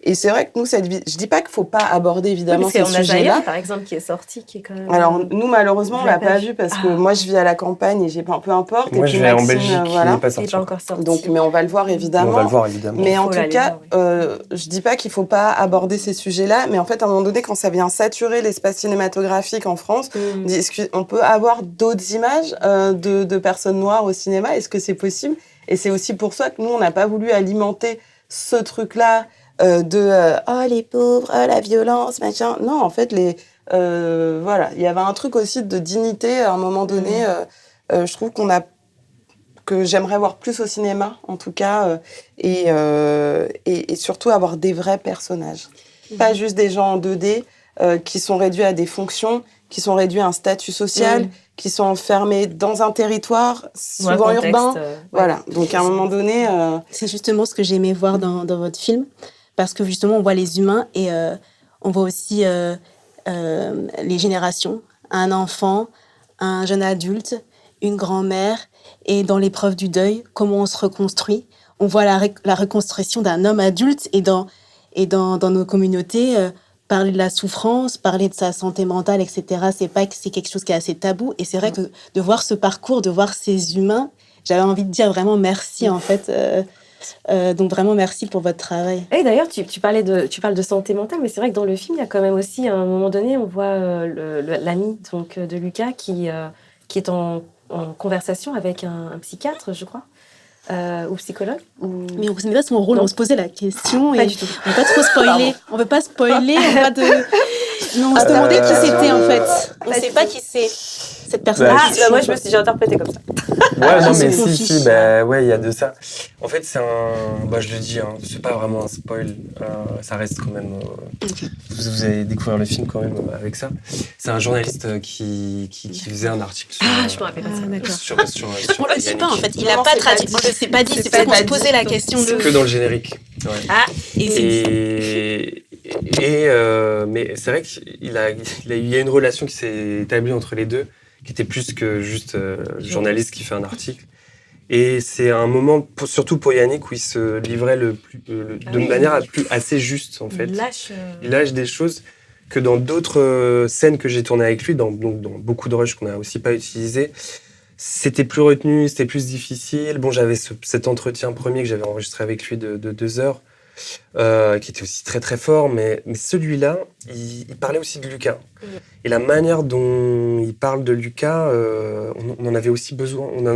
Et c'est vrai que nous, je dis pas qu'il faut pas aborder évidemment ces sujets-là. Zaya, par exemple, qui est sorti, qui est quand même. Alors nous, malheureusement, on l'a pas vu parce que moi, je vis à la campagne et j'ai peu importe. Moi, et puis je vais Maxime, en Belgique, il n'est pas sorti. Il n'est pas encore sorti. Donc, mais on va le voir évidemment. On va le voir évidemment. Mais en tout cas, je dis pas qu'il faut pas aborder ces sujets-là, mais en fait, à un moment donné, quand ça vient saturer l'espace cinématographique en France, on peut avoir d'autres images de personnes noires au cinéma. Est-ce que c'est possible ? Et c'est aussi pour ça que nous, on n'a pas voulu alimenter ce truc-là oh les pauvres, oh la violence, machin. Non, en fait, voilà, il y avait un truc aussi de dignité à un moment donné. Je trouve que j'aimerais voir plus au cinéma, en tout cas, et surtout avoir des vrais personnages, pas juste des gens en 2D qui sont réduits à des fonctions, qui sont réduits à un statut social, qui sont enfermés dans un territoire souvent urbain. Voilà. Donc à un moment donné, c'est justement ce que j'ai aimé voir dans votre film. Parce que justement, on voit les humains et on voit aussi les générations. Un enfant, un jeune adulte, une grand-mère. Et dans l'épreuve du deuil, comment on se reconstruit. On voit la reconstruction d'un homme adulte et dans nos communautés, parler de la souffrance, parler de sa santé mentale, etc. C'est quelque chose qui est assez tabou. Et c'est vrai que de voir ce parcours, de voir ces humains, j'avais envie de dire vraiment merci, en fait. Donc vraiment merci pour votre travail. Et d'ailleurs tu parles de santé mentale, mais c'est vrai que dans le film il y a quand même aussi à un moment donné on voit l'ami donc de Lucas qui est en conversation avec un psychiatre, je crois, ou psychologue. Mais on ne connaît pas son rôle, on se posait la question pas et du tout. on ne veut pas trop spoiler. On veut pas spoiler, Non, on se demandait qui c'était en fait. On ne sait pas qui c'est cette personne. Moi j'ai interprété comme ça. Ouais, non, mais si, ouais, il y a de ça. En fait, c'est je le dis, c'est pas vraiment un spoil, ça reste quand même. Vous allez découvrir le film quand même avec ça. C'est un journaliste qui faisait un article sur. Je me rappelle pas ça. D'accord. Sur On le sait pas en fait, il a pas traduit. On le sait pas dit, c'est pour ça qu'on se posait la question C'est que dans le générique. Ouais. Mais c'est vrai qu'il y a une relation qui s'est établie entre les deux, qui était plus que juste journaliste qui fait un article. Et c'est un moment, surtout pour Yannick, où il de manière assez juste, en fait. Il lâche des choses que dans d'autres scènes que j'ai tournées avec lui, dans beaucoup de rushs qu'on n'a aussi pas utilisés, c'était plus retenu, c'était plus difficile. Bon, j'avais cet entretien premier que j'avais enregistré avec lui de 2 heures, qui était aussi très très fort, mais celui-là, il parlait aussi de Lucas. Et la manière dont il parle de Lucas, on en avait aussi besoin, dans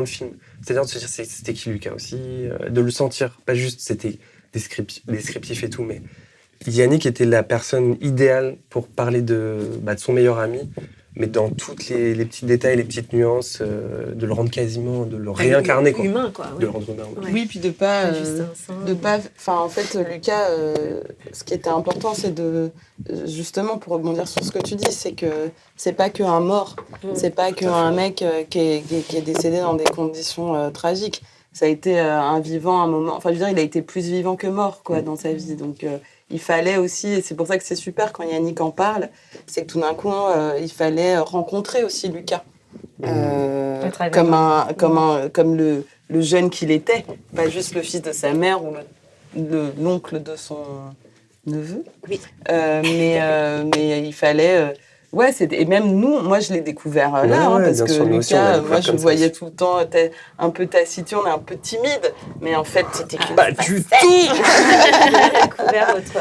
le film. C'est-à-dire de se dire c'était qui Lucas aussi, de le sentir, pas juste c'était descriptif et tout, mais Yannick était la personne idéale pour parler de son meilleur ami, mais dans tous les petits détails, les petites nuances, de le rendre quasiment, de le réincarner, quoi. Humain, quoi. De le rendre humain. Ouais. Oui, puis de pas, en fait, Lucas, ce qui était important, c'est justement, pour rebondir sur ce que tu dis, c'est que c'est pas qu'un mort, c'est pas qu'un mec qui est décédé dans des conditions tragiques. Ça a été un vivant, un moment. Enfin, je veux dire, il a été plus vivant que mort, quoi, dans sa vie. Donc, il fallait aussi, et c'est pour ça que c'est super quand Yannick en parle, c'est que tout d'un coup, il fallait rencontrer aussi Lucas. Comme le jeune qu'il était, pas juste le fils de sa mère ou l'oncle de son neveu. Oui. Mais il fallait. Et même nous, moi je l'ai découvert parce que Lucas, moi je le voyais tout le temps un peu taciturne, un peu timide, mais en fait c'était pas du tout. Découvert votre.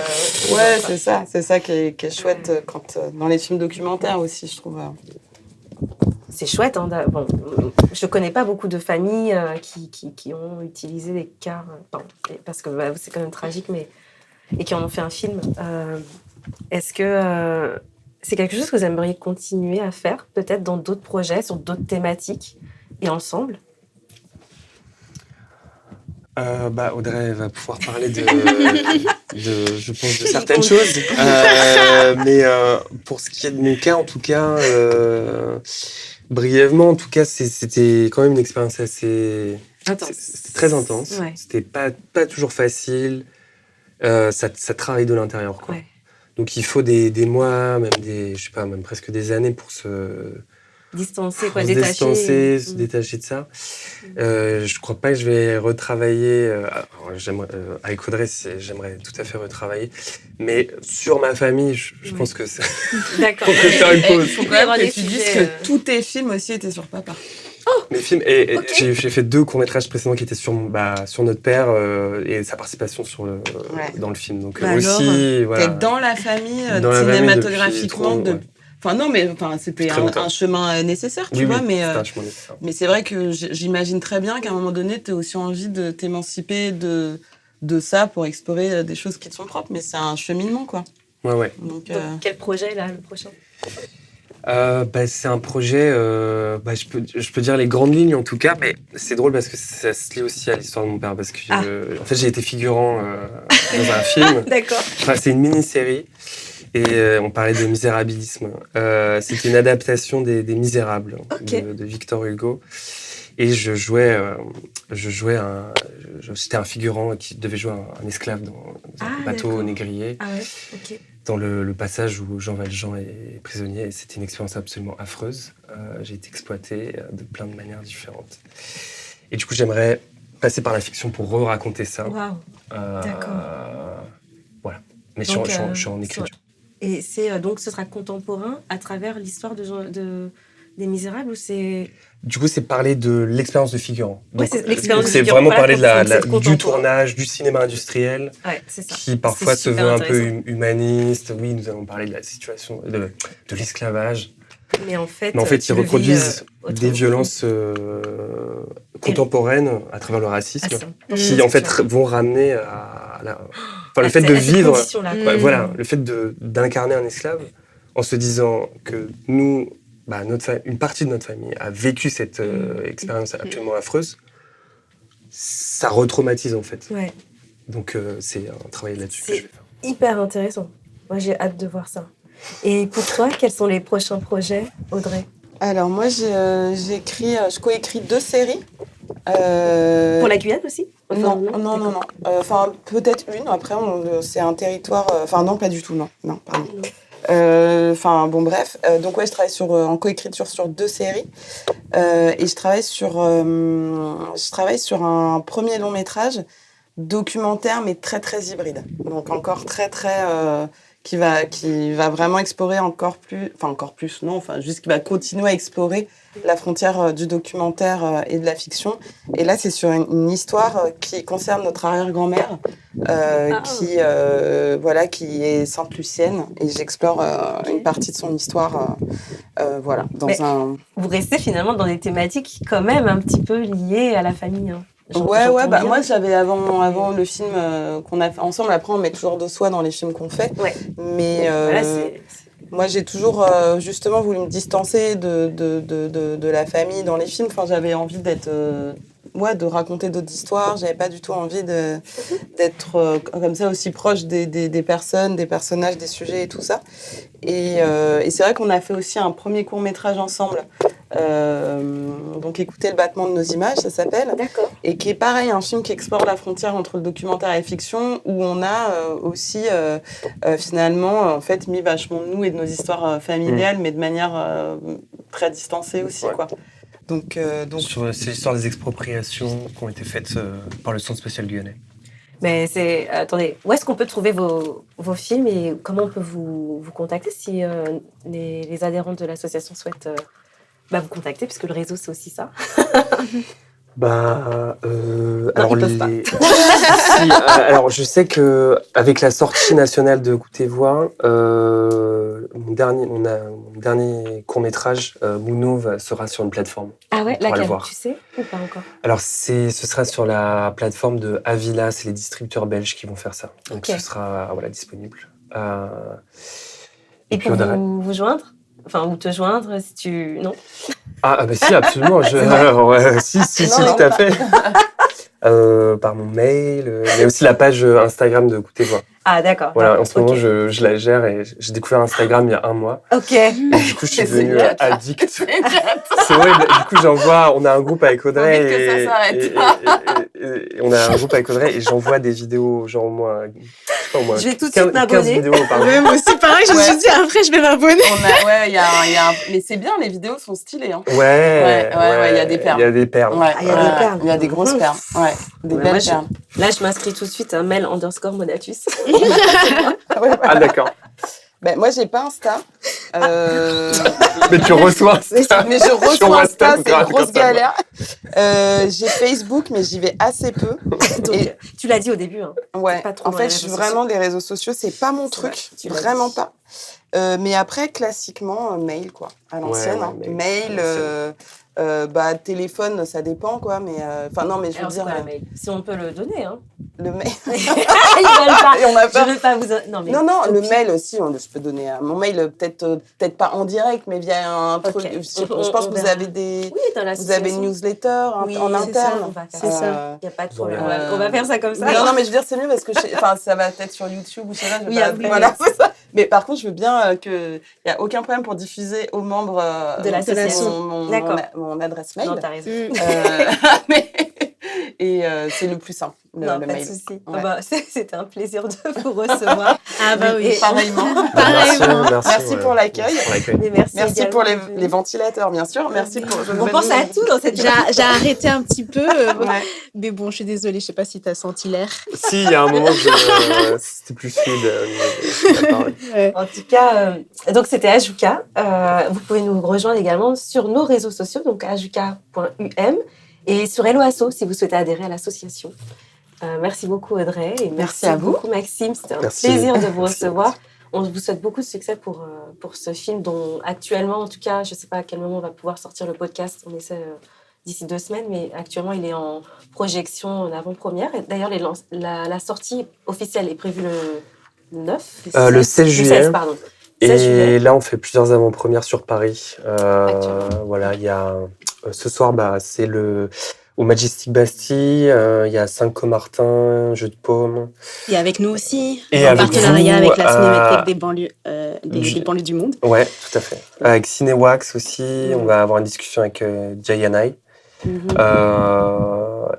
Ouais, c'est ça qui est chouette quand dans les films documentaires aussi, je trouve. C'est chouette. Bon, je connais pas beaucoup de familles qui ont utilisé des cars, parce que c'est quand même tragique, et qui en ont fait un film. Est-ce que c'est quelque chose que vous aimeriez continuer à faire, peut-être dans d'autres projets, sur d'autres thématiques, et ensemble ? Audrey va pouvoir parler je pense, de certaines choses. Mais pour ce qui est de mon cas, en tout cas, brièvement, en tout cas, c'était quand même une expérience assez... C'était très intense. Ouais. C'était pas toujours facile. Ça travaille de l'intérieur, quoi. Ouais. Donc il faut des mois, même presque des années pour se Distancer, se distancer, se détacher de ça. Je crois pas que je vais retravailler. Avec Audrey, j'aimerais tout à fait retravailler. Mais sur ma famille, je pense que c'est... D'accord. On peut faire une pause. Il faut quand même que tu dises que tous tes films aussi étaient sur papa. Mes films, j'ai fait 2 courts-métrages précédents qui étaient sur notre père et sa participation dans le film. Donc aussi, voilà. T'es dans la famille Dans la famille cinématographiquement. depuis trop, C'était un chemin nécessaire, tu vois, mais c'est vrai que j'imagine très bien qu'à un moment donné, tu as aussi envie de t'émanciper de ça pour explorer des choses qui te sont propres, mais c'est un cheminement, quoi. Ouais. Donc, quel projet, là, le prochain ? C'est un projet, je peux dire les grandes lignes en tout cas, mais c'est drôle parce que ça se lie aussi à l'histoire de mon père, parce que en fait j'ai été figurant dans un film. D'accord. Enfin, c'est une mini-série et on parlait de misérabilisme. C'était une adaptation des Misérables de Victor Hugo et j'étais un figurant qui devait jouer un esclave dans un bateau négrier. Ah ouais, ok. Dans le passage où Jean Valjean est prisonnier, et c'était une expérience absolument affreuse. J'ai été exploité de plein de manières différentes. Et du coup, j'aimerais passer par la fiction pour raconter ça. Waouh. D'accord. Voilà. Mais donc, je suis en écriture. Et donc, ce sera contemporain à travers l'histoire des Misérables ou c'est... Du coup, c'est parler de l'expérience de figurant. C'est l'expérience de c'est figurant. vraiment parler du tournage, du cinéma industriel, c'est ça. qui parfois se veut un peu humaniste. Oui, nous allons parler de la situation de l'esclavage. Mais en fait, ils reproduisent des violences contemporaines à travers le racisme, qui en fait vont ramener le fait de vivre, le fait d'incarner un esclave, en se disant que nous, une partie de notre famille a vécu cette expérience absolument affreuse, ça retraumatise en fait. Ouais. Donc c'est un travail là-dessus. C'est hyper intéressant. Moi j'ai hâte de voir ça. Et pour toi, quels sont les prochains projets, Audrey ? Alors moi, je coécris 2 séries. Pour la Guyane aussi ? Non. Enfin, peut-être une. Après, c'est un territoire... non, pas du tout, non, pardon. Bref. Donc ouais, je travaille en coécriture sur 2 séries. Et je travaille sur un premier long métrage documentaire, mais très, très hybride. Donc encore très, très... qui va vraiment explorer juste qui va continuer à explorer la frontière du documentaire et de la fiction. Et là, c'est sur une histoire qui concerne notre arrière-grand-mère, qui est Sainte-Lucienne. Et j'explore une partie de son histoire, Vous restez finalement dans des thématiques quand même un petit peu liées à la famille, hein. Moi j'avais avant le film qu'on a fait ensemble, après on met toujours de soi dans les films qu'on fait, mais moi j'ai toujours justement voulu me distancer de la famille dans les films. Enfin, j'avais envie de raconter d'autres histoires, j'avais pas du tout envie d'être comme ça aussi proche des personnes, des personnages, des sujets et tout ça. Et c'est vrai qu'on a fait aussi un premier court-métrage ensemble. Donc écoutez le battement de nos images, ça s'appelle. D'accord. Et qui est pareil, un film qui explore la frontière entre le documentaire et la fiction, où on a aussi finalement en fait mis vachement de nous et de nos histoires familiales, mais de manière très distancée aussi, quoi. Donc c'est l'histoire des expropriations qui ont été faites par le Centre spécial guyanais. Mais attendez, où est-ce qu'on peut trouver vos films et comment on peut vous contacter si les adhérents de l'association souhaitent vous contacter, puisque le réseau, c'est aussi ça. Alors, je sais qu'avec la sortie nationale de Goût & Voix, mon dernier court-métrage, Mouno, sera sur une plateforme. Ah ouais, laquelle, tu sais, ou pas encore ? Alors, ce sera sur la plateforme de Avila, c'est les distributeurs belges qui vont faire ça. Donc, ce sera disponible. Et puis, pour vous joindre ? Enfin, ou te joindre si tu... Non ? Si, absolument. Si, tout à fait. Par mon mail, mais aussi la page Instagram de Goûter Voix. Ah, d'accord. Voilà, en ce moment, Ok. je la gère et j'ai découvert Instagram il y a 1 mois. Ok. Et du coup, je suis devenu génial. addict. C'est horrible. Du coup, on a un groupe avec Audrey. Envie que ça et, s'arrête. et on a un groupe avec Audrey et j'envoie des vidéos, genre au moins, je sais pas, au moins Je vais tout de 15 suite m'abonner. vidéos par jour. Ouais, moi aussi, pareil, je me suis dit, après, je vais m'abonner. Mais c'est bien, les vidéos sont stylées. Hein. Ouais, il y a des perles. Il y a des perles. Ouais, il y a des perles. Il y a des grosses perles. Ouais, des Ouais, belles moi, perles. Là, je m'inscris tout de suite à Mel_Monatus. Ah, d'accord. Ben, moi, j'ai pas Insta. Mais tu reçois ça. Mais je Sur reçois Insta, WhatsApp, c'est une grave, grosse comme ça. galère. J'ai Facebook, mais j'y vais assez peu. Donc, Et- tu l'as dit au début. Hein. Ouais. pas trop En dans fait, les je suis réseaux vraiment les réseaux sociaux, c'est pas mon C'est truc, vrai, tu l'as vraiment dit. pas. Mais après, classiquement, mail, quoi, à l'ancienne. Ouais, hein. mail, Mail, téléphone, ça dépend, quoi. Mais enfin, non, mais je veux Alors, c'est dire, quoi le mail Si on peut le donner. Hein. le mail. Ils veulent pas. Et on a pas- Je veux pas vous. Non, mais. Non, non, au le pire. mail aussi, je peux donner mon mail, peut-être pas en direct, mais via un truc. Ok. Je pense On que vous verra. avez des. Oui, dans Vous avez une newsletter Oui, en c'est ça, interne. on va faire C'est ça. Il n'y a pas de Bon, problème. euh, On va faire ça comme ça. Non, non, mais je veux dire, c'est mieux parce que ça va peut-être sur YouTube ou je sais pas. Oui, après, voilà, c'est ça. Mais par contre, je veux bien qu'il n'y a aucun problème pour diffuser aux membres De l'association. D'accord. mon adresse mail. Non, t'as raison. Mais- Et c'est le plus simple, le Non, pas mail. de souci. Ouais. Ah bah, c'était un plaisir de vous recevoir. Ah bah oui. Et Pareillement. Merci pour l'accueil. Et merci Merci également pour d'être venu. les ventilateurs, bien sûr. Merci pour. On pense à tout dans cette J'ai arrêté un petit peu, Ouais. mais bon, je suis désolée, je sais pas si t'as senti l'air. Si, il y a un moment, c'était plus fluide. La parole. Ouais. En tout cas, donc c'était Ajuka. Vous pouvez nous rejoindre également sur nos réseaux sociaux, donc ajuka.um et sur Hello Asso si vous souhaitez adhérer à l'association. Merci beaucoup Audrey et merci à vous. beaucoup Maxime. C'était un Merci. plaisir de vous Merci. recevoir. On vous souhaite beaucoup de succès pour ce film dont actuellement, en tout cas, je ne sais pas à quel moment on va pouvoir sortir le podcast. On essaie d'ici 2 semaines, mais actuellement, il est en projection en avant-première. Et d'ailleurs, la sortie officielle est prévue le 9 Le 16 juillet. 16, pardon. 16 juillet. Et là, on fait plusieurs avant-premières sur Paris. Actuellement. Voilà, il y a ce soir, c'est au Majestic Bastille. Il y a 5 Comartin, Jeu de Paume. Et avec nous aussi, Et en avec partenariat vous, avec la Cinémathèque des banlieues, des banlieues du monde. Ouais, tout à fait. Avec Cinéwax aussi, on va avoir une discussion avec Jayanai.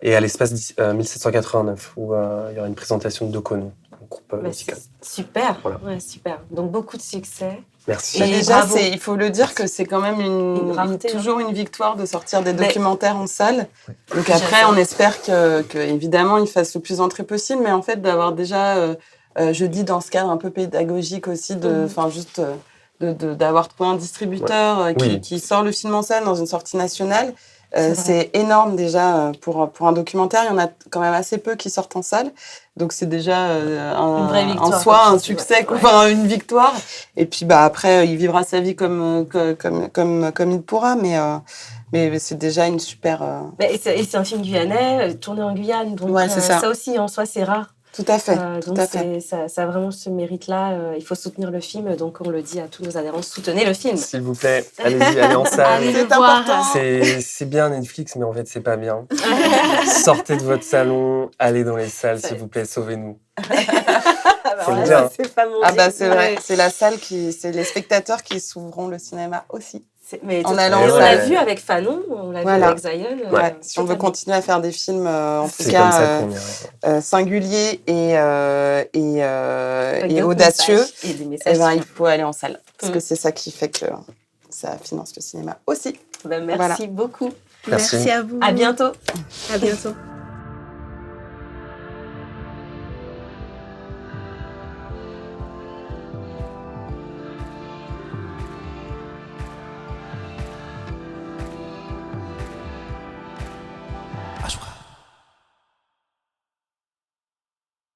Et à l'espace 1789, où il y aura une présentation de Dokono, un groupe Bah, musical. c'est super, Voilà. ouais, super. Donc beaucoup de succès. Merci. Bah, Et déjà, bravo. il faut le dire que c'est quand même Une rareté, toujours une victoire de sortir des Mais- documentaires en salle. Donc J'adore. après, on espère que évidemment, ils fassent le plus d'entrées possible, mais en fait, d'avoir déjà, je dis dans ce cadre un peu pédagogique aussi, juste d'avoir trouvé un distributeur Oui. qui sort le film en salle dans une sortie nationale. C'est vrai. C'est énorme déjà pour un documentaire. Il y en a quand même assez peu qui sortent en salle. Donc c'est déjà Une vraie victoire, en soi comme un tu dis, succès, ouais. quoi. Enfin, une victoire. Et puis après, il vivra sa vie comme il pourra. Mais c'est déjà une super... Et c'est un film guyanais, tourné en Guyane. Donc Ouais, c'est ça. ça aussi, en soi, c'est rare. Tout à fait. Donc tout à fait. ça a vraiment ce mérite-là. Il faut soutenir le film. Donc on le dit à tous nos adhérents, soutenez le film. S'il vous plaît, allez-y, allez en salle. Allez le C'est voir. important. C'est bien Netflix, mais en fait, c'est pas bien. Sortez de votre salon, allez dans les salles, s'il vous plaît, sauvez-nous. Faut le dire. C'est pas mon Ah Dieu. bah c'est vrai, Ouais. c'est la salle c'est les spectateurs qui s'ouvriront le cinéma aussi. Mais En on allant en l'a salle. vu avec Fanon, on l'a Voilà. vu avec Zion. Ouais. Si on veut continuer à faire des films, en tout C'est comme ça cas, qu'on y arrive. singuliers Avec et d'autres audacieux, messages et des messages. eh ben, il faut aller en salle. Parce Mm. que c'est ça qui fait que ça finance le cinéma aussi. Ben, merci Voilà. beaucoup. Merci. Merci à vous. À bientôt. À bientôt.